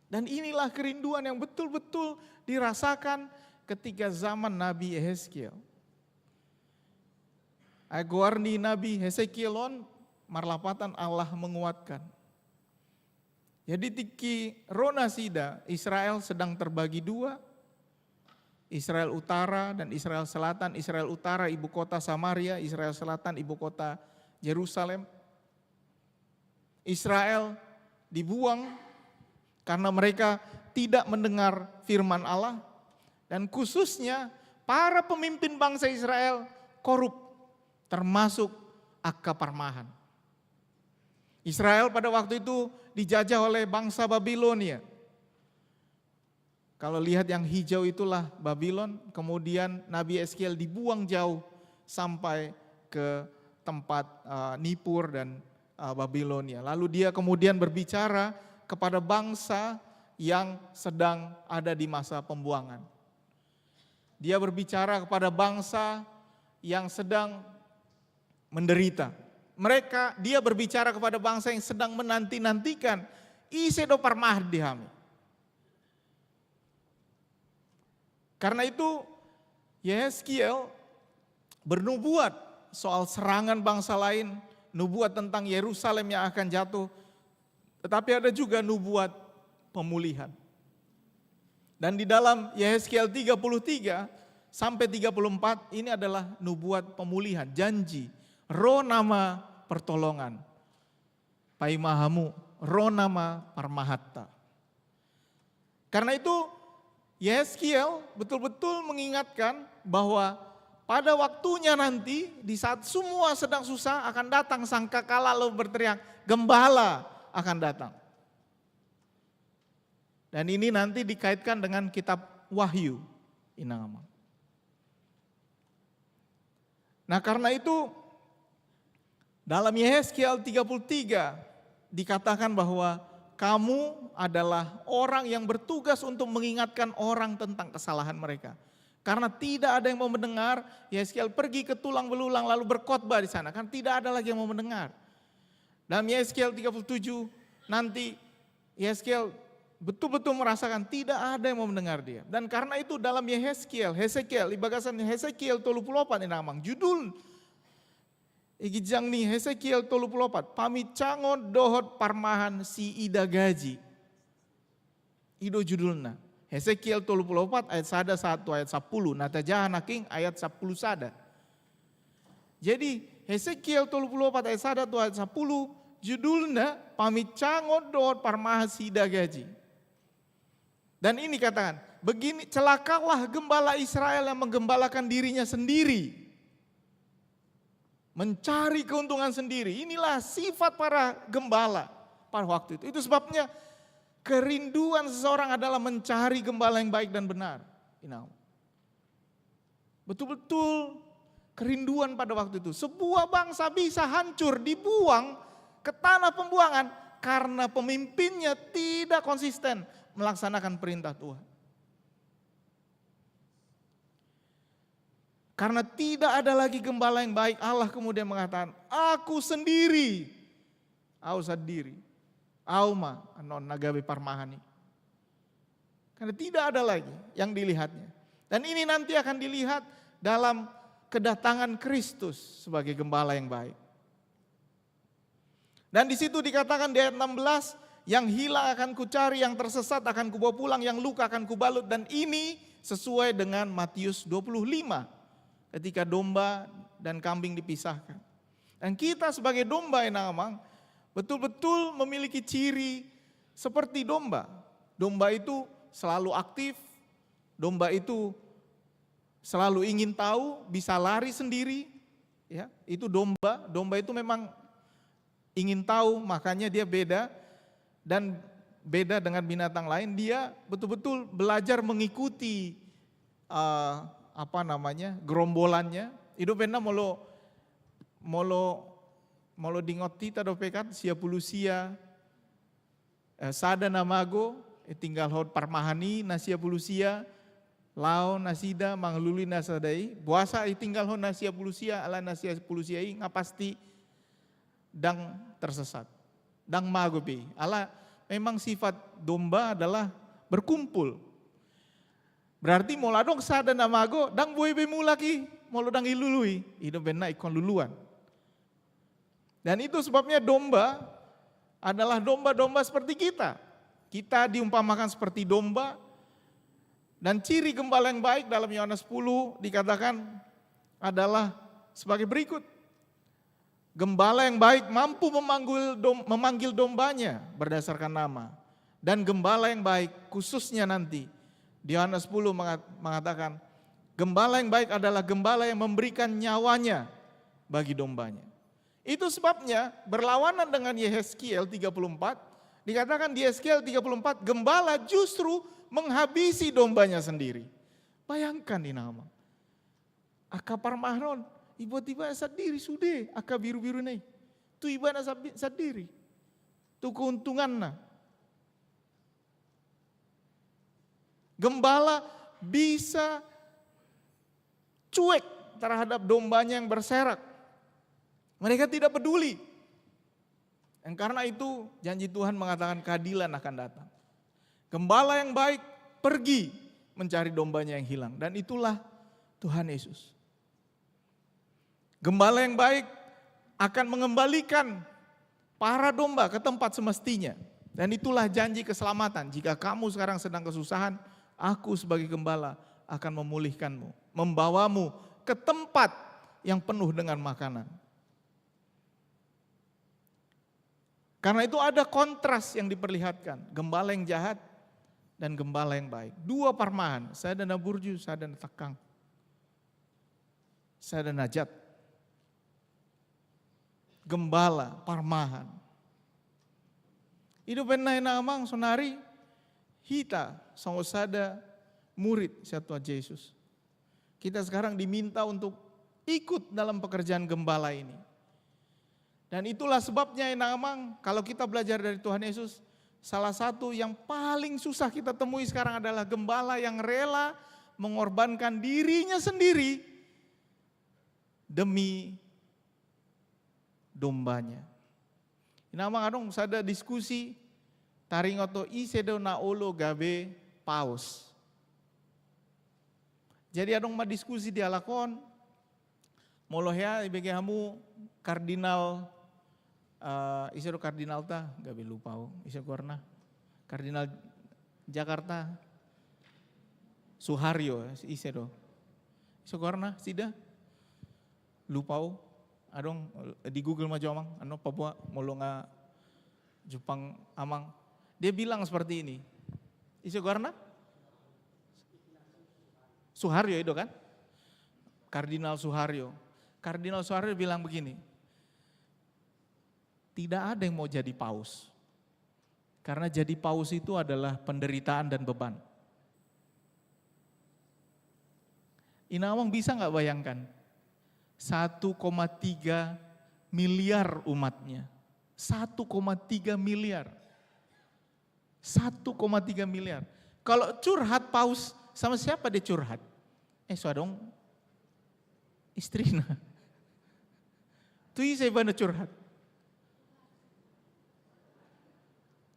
Dan inilah kerinduan yang betul-betul dirasakan ketika zaman Nabi Yeskiel. Aguarni Nabi Hesekielon marlapatan Allah menguatkan. Jadi tiki rona sida Israel sedang terbagi 2. Israel Utara dan Israel Selatan. Israel Utara ibu kota Samaria, Israel Selatan ibu kota Yerusalem. Israel dibuang karena mereka tidak mendengar firman Allah. Dan khususnya para pemimpin bangsa Israel korup, termasuk Aka Parmahan. Israel pada waktu itu dijajah oleh bangsa Babilonia. Kalau lihat yang hijau itulah Babylon, kemudian Nabi Yeskiel dibuang jauh sampai ke tempat Nippur dan Babilonia. Lalu dia kemudian berbicara kepada bangsa yang sedang ada di masa pembuangan. Dia berbicara kepada bangsa yang sedang menderita. Dia berbicara kepada bangsa yang sedang menanti-nantikan ise do parmah dihami. Karena itu Yehezkiel bernubuat soal serangan bangsa lain, nubuat tentang Yerusalem yang akan jatuh, tetapi ada juga nubuat pemulihan. Dan di dalam Yehezkiel 33 sampai 34 ini adalah nubuat pemulihan, janji, roh nama pertolongan, paimahamu, roh nama parmahatta. Karena itu Yehezkiel betul-betul mengingatkan bahwa pada waktunya nanti di saat semua sedang susah akan datang sangkakala lalu berteriak, gembala akan datang. Dan ini nanti dikaitkan dengan kitab Wahyu. Nah karena itu dalam Yehezkiel 33 dikatakan bahwa kamu adalah orang yang bertugas untuk mengingatkan orang tentang kesalahan mereka. Karena tidak ada yang mau mendengar, Yehezkiel pergi ke tulang belulang lalu berkhotbah di sana. Kan tidak ada lagi yang mau mendengar. Dalam Yehezkiel 37 nanti Yehezkiel betul-betul merasakan tidak ada yang mau mendengar dia. Dan karena itu dalam Hesekiel, di bagasan Hesekiel 34 ini namang judul igijang nih Hesekiel 34, pamicangon dohot parmahan si ida gaji. Ido judulna. Hesekiel 34 ayat 1 ayat 10, natajahan naking ayat 10 sada. Jadi Hesekiel 34 ayat 1 ayat 10 judulnya pamicangon dohot parmahan si ida gaji. Dan ini katakan, begini celakalah gembala Israel yang menggembalakan dirinya sendiri. Mencari keuntungan sendiri. Inilah sifat para gembala pada waktu itu. Itu sebabnya kerinduan seseorang adalah mencari gembala yang baik dan benar. Betul-betul kerinduan pada waktu itu. Sebuah bangsa bisa hancur, dibuang ke tanah pembuangan karena pemimpinnya tidak konsisten melaksanakan perintah Tuhan. Karena tidak ada lagi gembala yang baik, Allah kemudian mengatakan, aku sendiri, auma anon nagabe parmahani. Karena tidak ada lagi yang dilihatnya. Dan ini nanti akan dilihat dalam kedatangan Kristus sebagai gembala yang baik. Dan di situ dikatakan di ayat 16, yang hilang akan kucari, yang tersesat akan kubawa pulang, yang luka akan kubalut. Dan ini sesuai dengan Matius 25 ketika domba dan kambing dipisahkan. Dan kita sebagai domba yang namang betul-betul memiliki ciri seperti domba. Domba itu selalu aktif, domba itu selalu ingin tahu, bisa lari sendiri. Ya, itu domba itu memang ingin tahu, makanya dia beda. Dan beda dengan binatang lain, dia betul-betul belajar mengikuti gerombolannya. Itu benar molo dingoti tado pekat sia pulusia sada namago tinggal hot parmahani nasia pulusia lao nasida mangluli nasadai puasa tinggal hot nasia pulusia ala nasia pulusia ngapasti dang tersesat. Dang magobe. Allah memang sifat domba adalah berkumpul. Berarti mola dong sada namago dang boy be mulaki molo dang ilului. Itu benar ikon luluan. Dan itu sebabnya domba adalah domba-domba seperti kita. Kita diumpamakan seperti domba. Dan ciri gembala yang baik dalam Yohanes 10 dikatakan adalah sebagai berikut. Gembala yang baik mampu memanggil dombanya berdasarkan nama. Dan gembala yang baik khususnya nanti di Yohanes 10 mengatakan gembala yang baik adalah gembala yang memberikan nyawanya bagi dombanya. Itu sebabnya berlawanan dengan Yehezkiel 34, dikatakan di Yehezkiel 34 gembala justru menghabisi dombanya sendiri. Bayangkan ini nama. Akapar mahron. Tiba-tiba sadiri sudah, aka biru-biru nih. Tu ibadah sadiri. Tu keuntungan na. Gembala bisa cuek terhadap dombanya yang berserak. Mereka tidak peduli. Dan karena itu janji Tuhan mengatakan keadilan akan datang. Gembala yang baik pergi mencari dombanya yang hilang. Dan itulah Tuhan Yesus. Gembala yang baik akan mengembalikan para domba ke tempat semestinya. Dan itulah janji keselamatan. Jika kamu sekarang sedang kesusahan, aku sebagai gembala akan memulihkanmu. Membawamu ke tempat yang penuh dengan makanan. Karena itu ada kontras yang diperlihatkan. Gembala yang jahat dan gembala yang baik. Dua parmahan, Sadana Burju, Sadana Takang. Sadana Najat. Gembala, parmahan. Itu penai namang sonari hita sangosada murid satu Yesus. Kita sekarang diminta untuk ikut dalam pekerjaan gembala ini. Dan itulah sebabnya namang kalau kita belajar dari Tuhan Yesus, salah satu yang paling susah kita temui sekarang adalah gembala yang rela mengorbankan dirinya sendiri demi dombanya. Inamang adong sada diskusi taringoto isedo na olo gabe paus. Jadi adong ma diskusi di alakon molohya ibege hamu kardinal isedo kardinal ta gabe lupao isedo korna kardinal Jakarta Suharyo isedo korna sida lupao adong di Google maju amang ano Papua molo nga Jepang amang dia bilang seperti ini isedo korna Suharyo itu kan Kardinal Suharyo bilang begini, tidak ada yang mau jadi paus. Karena jadi paus itu adalah penderitaan dan beban. Inawang bisa nggak bayangkan? 1,3 miliar umatnya. 1,3 miliar. 1,3 miliar. Kalau curhat paus, sama siapa dia curhat? Suadong istrina. Tuh saya bana curhat.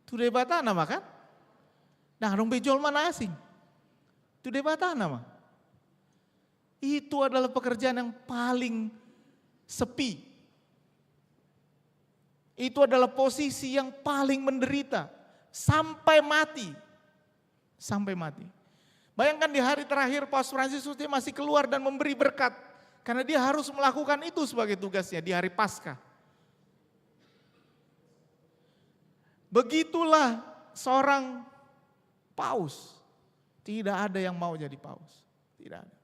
Tuh debata nama kan? Nah, dong bejol mana asing? Tuh debata nama. Itu adalah pekerjaan yang paling sepi. Itu adalah posisi yang paling menderita. Sampai mati. Sampai mati. Bayangkan di hari terakhir Paus Fransiskus dia masih keluar dan memberi berkat. Karena dia harus melakukan itu sebagai tugasnya di hari Paskah. Begitulah seorang paus. Tidak ada yang mau jadi paus. Tidak ada.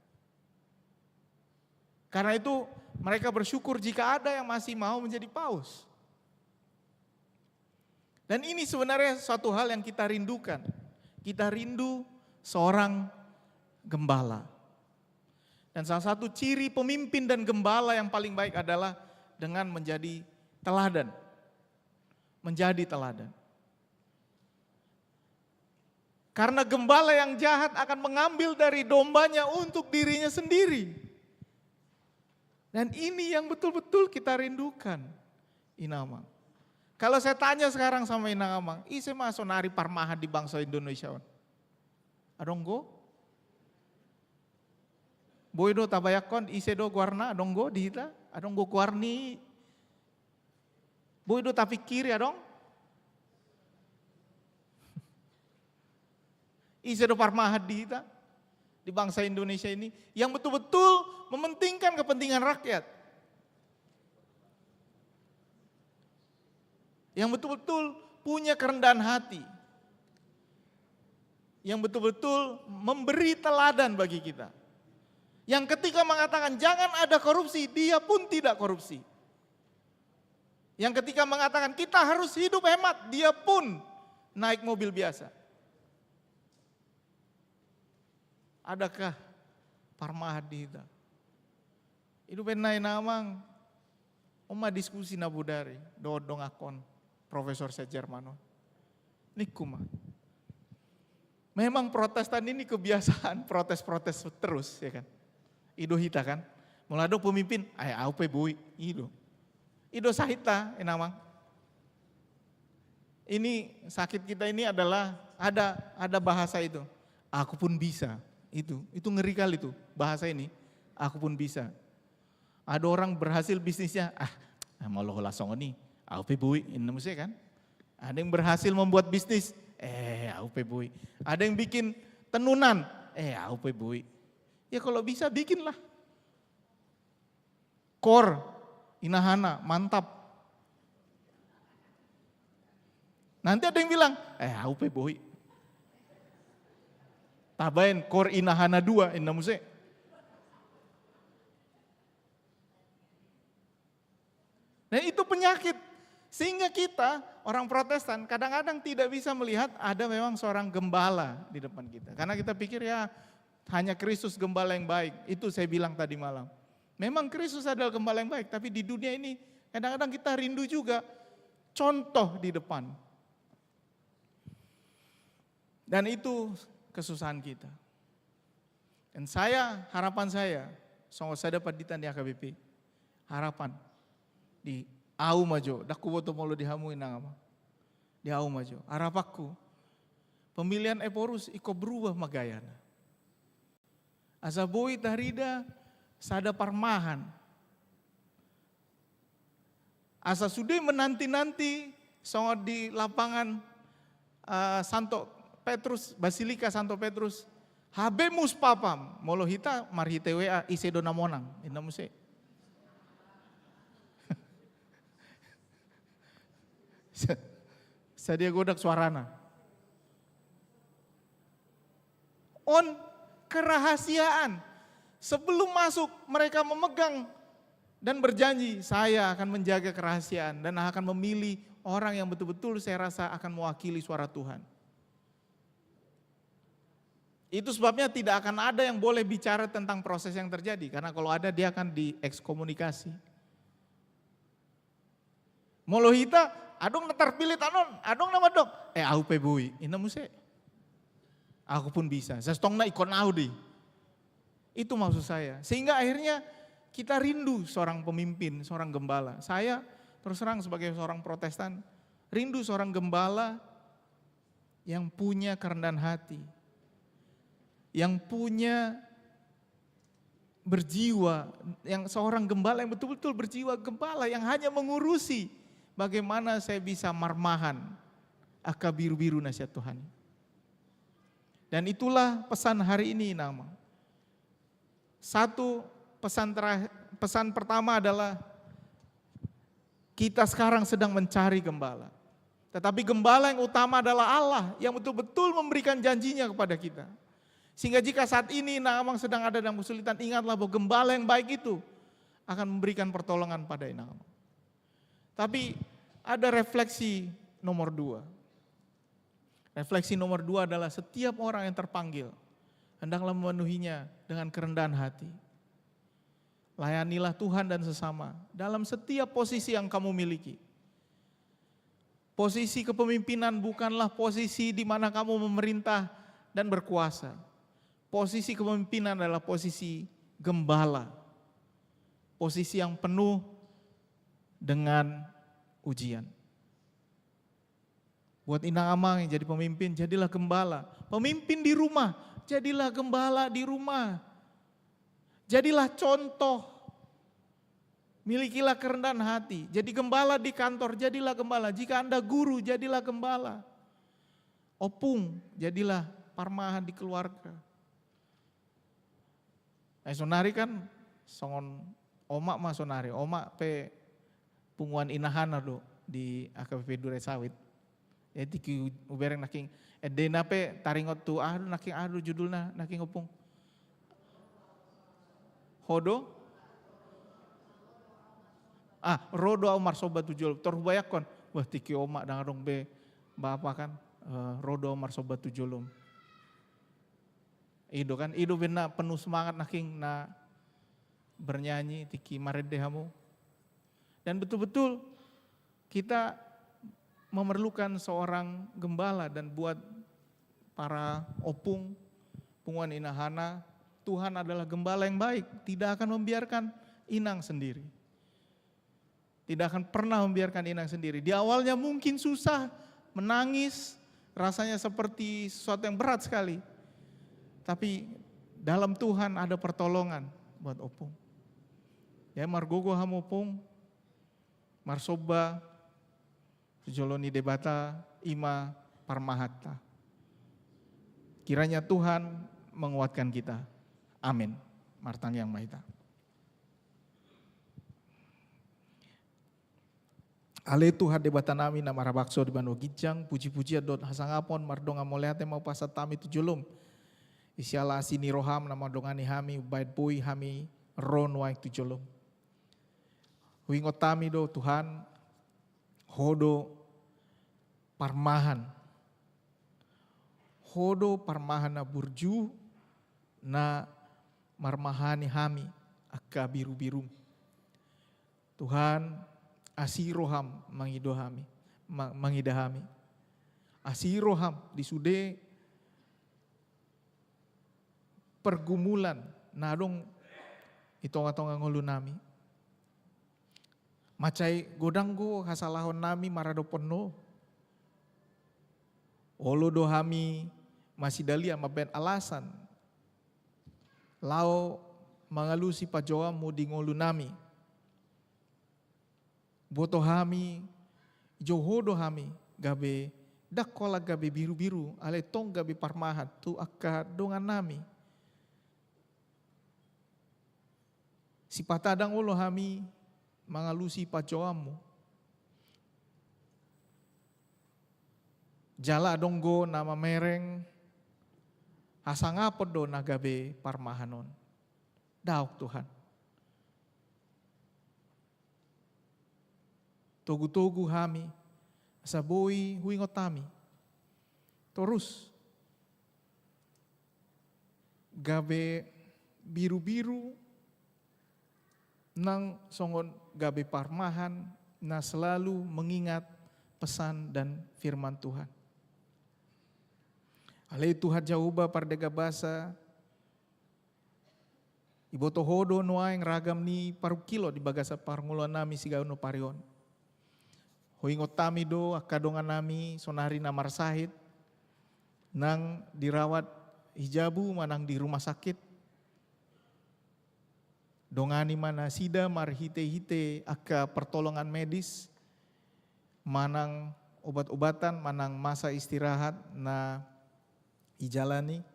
Karena itu mereka bersyukur jika ada yang masih mau menjadi paus. Dan ini sebenarnya suatu hal yang kita rindukan. Kita rindu seorang gembala. Dan salah satu ciri pemimpin dan gembala yang paling baik adalah dengan menjadi teladan. Menjadi teladan. Karena gembala yang jahat akan mengambil dari dombanya untuk dirinya sendiri. Dan ini yang betul-betul kita rindukan. Inamang. Kalau saya tanya sekarang sama Inamang, saya masuk nari parmahan di bangsa Indonesia. Adonggo? Boydo tabayakon isedo guarna adonggo dihita? Adonggo guarni? Boydo tapikiri adong? Isedo parmahan dihita? Di bangsa Indonesia ini yang betul-betul mementingkan kepentingan rakyat. Yang betul-betul punya kerendahan hati. Yang betul-betul memberi teladan bagi kita. Yang ketika mengatakan jangan ada korupsi, dia pun tidak korupsi. Yang ketika mengatakan kita harus hidup hemat, dia pun naik mobil biasa. Adakah parmahadi kita? Itu penai namang oma diskusi nabudari, dodong akon Profesor Sejermano. Nikuma. Memang Protestan ini kebiasaan protes-protes terus, ya kan. Ido hita kan, mulado pemimpin, aupe bui, ido sahita, enamang. Ini sakit kita ini adalah ada bahasa itu, aku pun bisa, itu ngeri kali itu bahasa ini, aku pun bisa. Ada orang berhasil bisnisnya, mau lo langsung ini, aupe bui, ini maksudnya kan. Ada yang berhasil membuat bisnis, aupe bui. Ada yang bikin tenunan, aupe bui. Ya kalau bisa bikinlah. Kor, inahana, mantap. Nanti ada yang bilang, aupe bui. Tabain kor inahana 2, inamuse. Nah itu penyakit. Sehingga kita, orang Protestan, kadang-kadang tidak bisa melihat ada memang seorang gembala di depan kita. Karena kita pikir ya hanya Kristus gembala yang baik. Itu saya bilang tadi malam. Memang Kristus adalah gembala yang baik, tapi di dunia ini kadang-kadang kita rindu juga contoh di depan. Dan itu kesusahan kita. Dan harapan saya, saya dapat di AKBP, harapan di au majo, dak kuboto molo dihamuin nang apa. Di au majo. Harapaku pemilihan Eporus iko berubah magayana. Asa boi tarida sada parmahan. Asa sudah menanti-nanti songot di lapangan Santo Petrus, Basilika Santo Petrus. Habemus papam, molo hita marhite WA isedo namonang, inamuse. Sadia godak suarana. On kerahasiaan. Sebelum masuk mereka memegang dan berjanji saya akan menjaga kerahasiaan dan akan memilih orang yang betul-betul saya rasa akan mewakili suara Tuhan. Itu sebabnya tidak akan ada yang boleh bicara tentang proses yang terjadi karena kalau ada dia akan diekskomunikasi. Molohita adong terpilih tanon, adong nama dok. Aku pebui, ina muse. Aku pun bisa. Sestong na ikon audi. Itu maksud saya. Sehingga akhirnya kita rindu seorang pemimpin, seorang gembala. Saya terus terang sebagai seorang Protestan, rindu seorang gembala yang punya kerendahan hati. Yang punya berjiwa, yang seorang gembala yang betul-betul berjiwa gembala yang hanya mengurusi bagaimana saya bisa marmahan aka biru-biru nasihat Tuhan. Dan itulah pesan hari ini nama. Satu pesan pertama adalah kita sekarang sedang mencari gembala. Tetapi gembala yang utama adalah Allah yang betul-betul memberikan janjinya kepada kita. Sehingga jika saat ini Naamang sedang ada dalam kesulitan, ingatlah bahwa gembala yang baik itu akan memberikan pertolongan pada Naamang. Tapi ada refleksi nomor 2. Refleksi nomor 2 adalah setiap orang yang terpanggil, hendaklah memenuhinya dengan kerendahan hati. Layanilah Tuhan dan sesama dalam setiap posisi yang kamu miliki. Posisi kepemimpinan bukanlah posisi di mana kamu memerintah dan berkuasa. Posisi kepemimpinan adalah posisi gembala. Posisi yang penuh dengan ujian. Buat Inang Amang yang jadi pemimpin, jadilah gembala. Pemimpin di rumah, jadilah gembala di rumah. Jadilah contoh. Milikilah kerendahan hati. Jadi gembala di kantor, jadilah gembala. Jika Anda guru, jadilah gembala. Opung, jadilah parmahan di keluarga. Sonari kan, songon omak mah sonari. Omak pe punguan inahana do di AKBP Duren Sawit. Jadi ki ubereng naking edena pe taringot tu naking judulna naking opung. Hodo? Rodo Omar Sobat Tujul. Torbayakon. Wah tiki omak dangadong be bapak kan. Rodo Omar Sobat Tujulum. Ido kan, ido benar penuh semangat naking na bernyanyi tiki maredehamu. Dan betul-betul kita memerlukan seorang gembala dan buat para opung, punguan inahana, Tuhan adalah gembala yang baik, tidak akan membiarkan inang sendiri. Tidak akan pernah membiarkan inang sendiri. Di awalnya mungkin susah, menangis, rasanya seperti sesuatu yang berat sekali. Tapi dalam Tuhan ada pertolongan buat opung. Ya margogo ham opung, marsoba, sejoloni debata, ima parmahatta. Kiranya Tuhan menguatkan kita. Amin. Martang yang mahita. Ale Tuhan debata nami nama rabakso di banu gijang, puji-puji adot hasangapon, mardonga moleate mau pasat tami tujulum. Isyala sini roham nama dongani hami, bait pui hami, ron waik tujulum. Huingot tami do Tuhan, hodo parmahan. Hodo parmahan na burju, na marmahani hami, akka biru-biru. Tuhan, asiroham mangidahami. Asiroham disude pergumulan nadong itonga-tonga ngulu nami. Macai godanggo hasalahon nami marado penuh. Olo dohami masih dalia maben alasan. Lao mangalusi pajoamu di ngulu nami. Boto hami, johodo hami, gabe dakola gabe biru-biru, ale tong gabe parmahat tu akka dongan nami. Si patadang ulo hami mangalusi pajoamu. Jala donggo nama mereng, hasangapod do nagabe parmahanon. Daok Tuhan. Togu-togu hami, saboi huingot tami. Terus, gabe biru-biru, nang songon gabe parmahan, na selalu mengingat pesan dan firman Tuhan. Ale Tuhan jauba pardega basa, iboto hodo noa yang ragam ni paru kilo di bagasa parngulo nami sigauno parion. Huingot tami do akadongan nami sonari namar sahid nang dirawat hijabu manang di rumah sakit. Dongani mana sida marhite-hite akka pertolongan medis manang obat-obatan manang masa istirahat na ijalani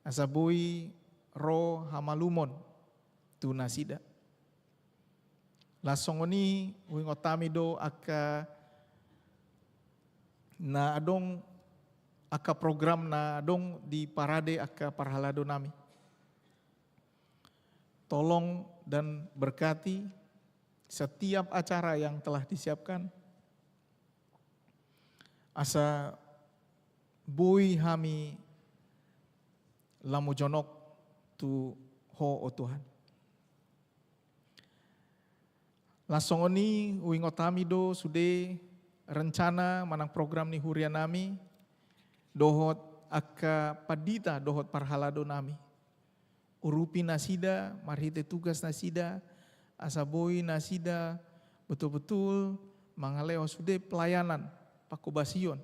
asabui ro hamalumon tu nasida. Lasongoni huingot tami do akka na adong akka program na adong di parade akka parhalado nami. Tolong dan berkati setiap acara yang telah disiapkan. Asa bui hami lamu jonok tu ho o Tuhan. Lasongoni uingot tami do sude rencana manang program ni hurian nami dohot akka padita dohot parhalado nami. Urupi nasida, marhite tugas nasida, asaboi nasida, betul-betul mangaleo sude pelayanan pakubasion.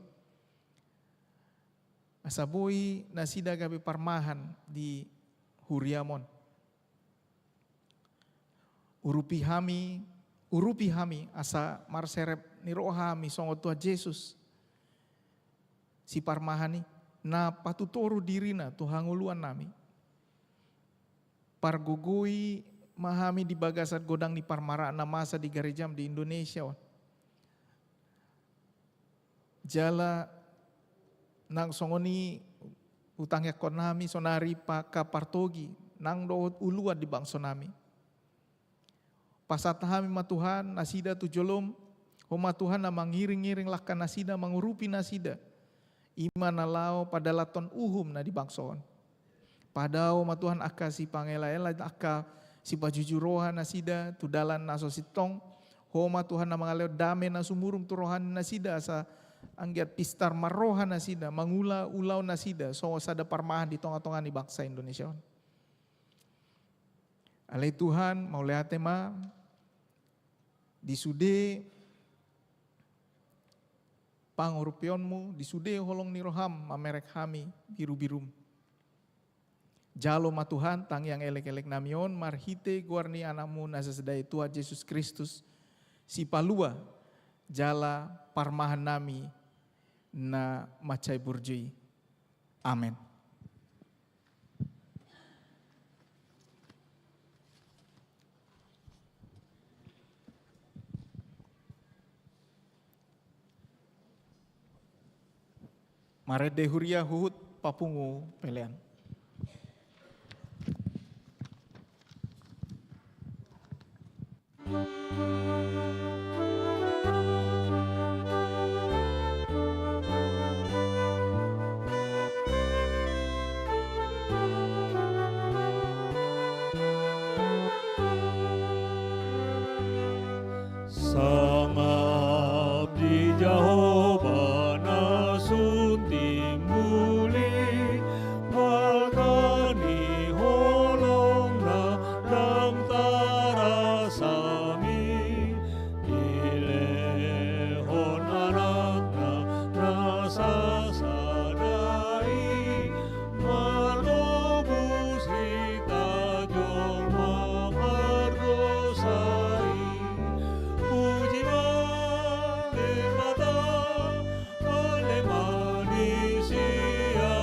Asaboi nasida gabe parmahan di huriamon. Urupi hami asa marserep nirohami songo Tuhan Yesus. Si parmahani na patutoru dirina Tuhan uluan nami. Pargugui mahami di bagasat godang di parmara na masa di garejam di Indonesia. Jala nang songoni utangnya konami sonari paka partogi nang dohot uluan di bangso nami. Pasat hami matuhan nasida tujolom, homa Tuhan na mangiring-ngiring lakkan nasida mangurupi nasida. Iman nalao pada laton uhum na di bangsoon. Padao matuhan akka si pangela-ela akka si pajujurohan nasida tudalan naso sitong. Homa Tuhan na mangaleo dame na sumurung turohan nasida asa anggiat pistar maroha nasida, mangula ulau nasida, so sada parmahan di tonga-tonga ni bangsa Indonesia. Alai Tuhan mau lihat tema disude pangurupionmu, disude holong ni roham mamerek hami biru-birum. Jalo ma Tuhan tang yang elek-elek namion marhite guarni anakmu nasasedai Tuhan Yesus Kristus si palua jala parmahan nami na macai burjui. Amin. Marede huria huhut papungu pelean. Sangap di Jehovah nasun timbuli malkani holong na dam tarasami ilehon anak na nasasadai malobus kita jol mahardosai. Puji mata oleh manusia,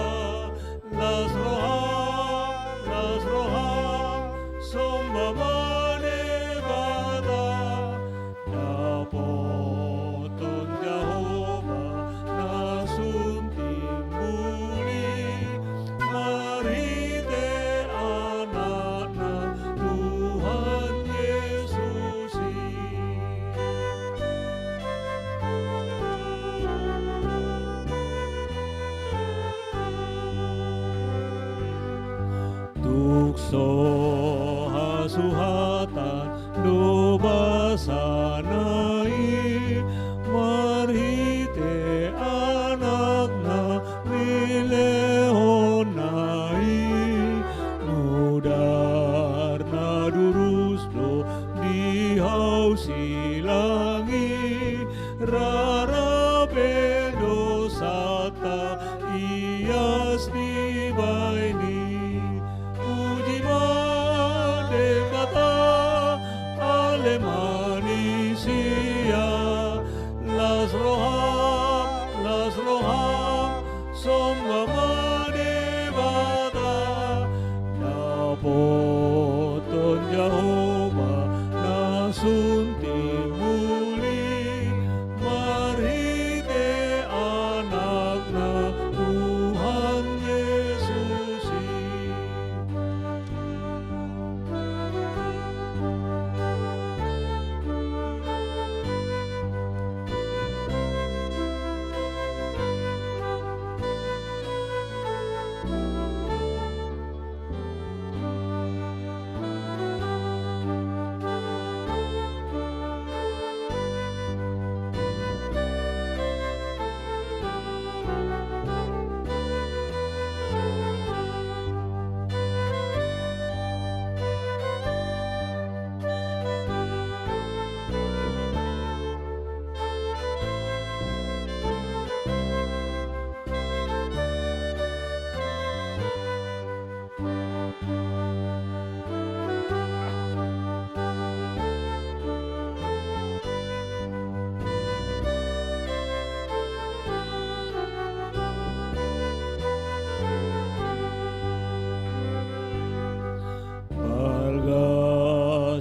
las roha, somba manebata, dapoton Jehovah nasun timbuli, marite anakna Tuhan Yesusi. Tukso hasuhatan do basanai marhite anakna milehonai nudar na durus do dihau silangi rara pedosata ias di baini. Puji mata ale manusia, las roham somba manebata, dapoton Jehovah nasun timbuli, marhite anakna Tuhan Yesusi.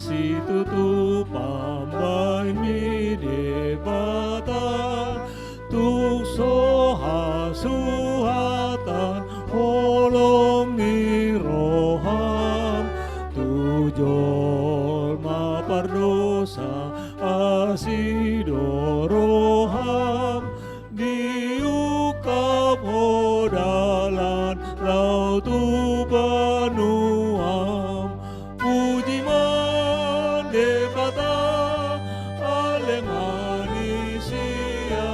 Situ pambai mi debatan tukso hasuhatan holong ni roham tujol ma pardosa asido roham diukap hodalan lau tu panuam. Puji mata ale manusia,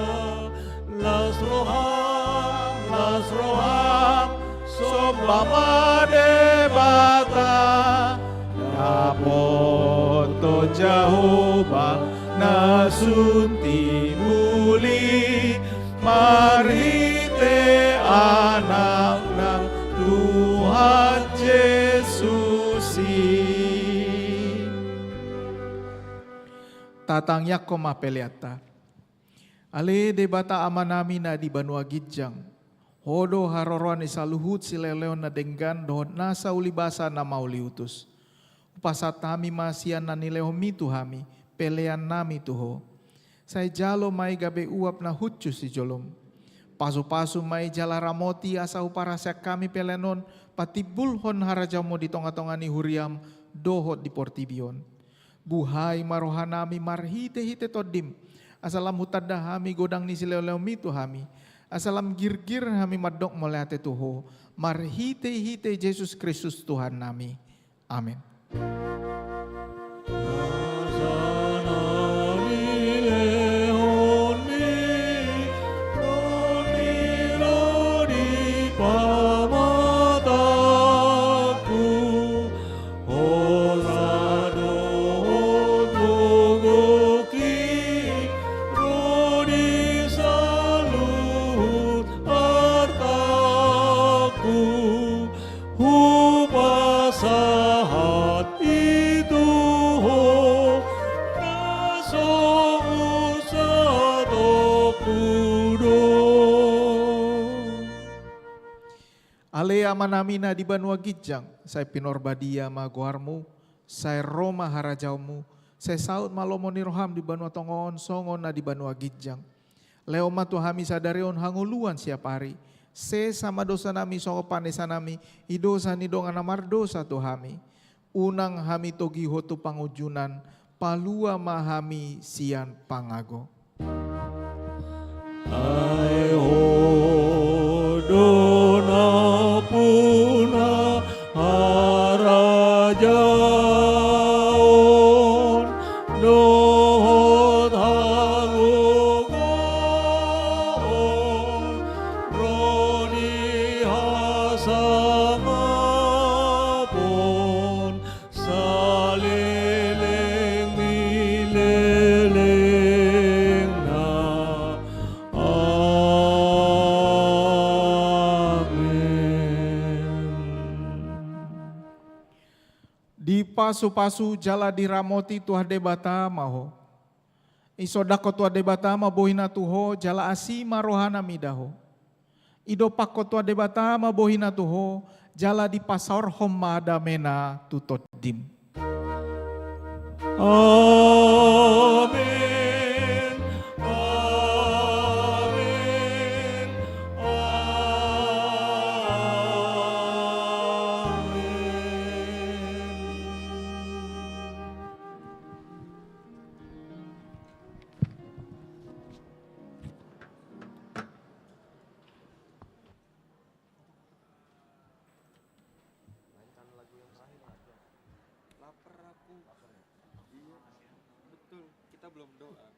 mama debata dapoto Jehovah nasunti muli marite anak ng Tuhan Yesusi. Tatang yakko mapeliata. Ale debata amanami na di Banua Gidjang. Hodo haroroan isaluhut sileleon na denggan dohot nasa ulibasa na mauliutus. Upasat nami masian na nilehomi tuhami, pelean nami tuho. Say jalo may gabe uap na hutsu si jolom. Pasu-pasu may jala ramoti asa uparasya kami pelenon, pati bulhon harajaw mo di tonga-tonga ni huriam, dohot di portibion. Buhay marohanami marhite-hite todim, asalam hutada hami godang ni silelew mitu hami, asalam girgir hami madok moleate tuho, marhite-hite Yesus Kristus Tuhan nami. Amin. Ale amanamina di Banua Gidjang, saya pinorbadia maguarmu, saya Roma harajaumu, saya saut malomoni roham di Banua Tongon, songon na di Banua Gidjang. Leo matu hami sadarion hanguluan siap hari, se sama dosa nami songo panesa nami, idosa ni dong anamar dosa tu hami. Unang hami togi hotu pangujunan, palua mahami sian pangago. Dona puna harajaon dohot hagugon roni hasamapon saleleng mileleng na. Di pasu-pasu jala diramoti tuah debata maho. Isodako tuah debata ma bohina tuho jala asima rohana midaho. Ido pakko tuah debata ma bohina tuho jala di pasar homada mena tutot dim. Amin. Lapar aku. Iya, betul. Kita belum doa.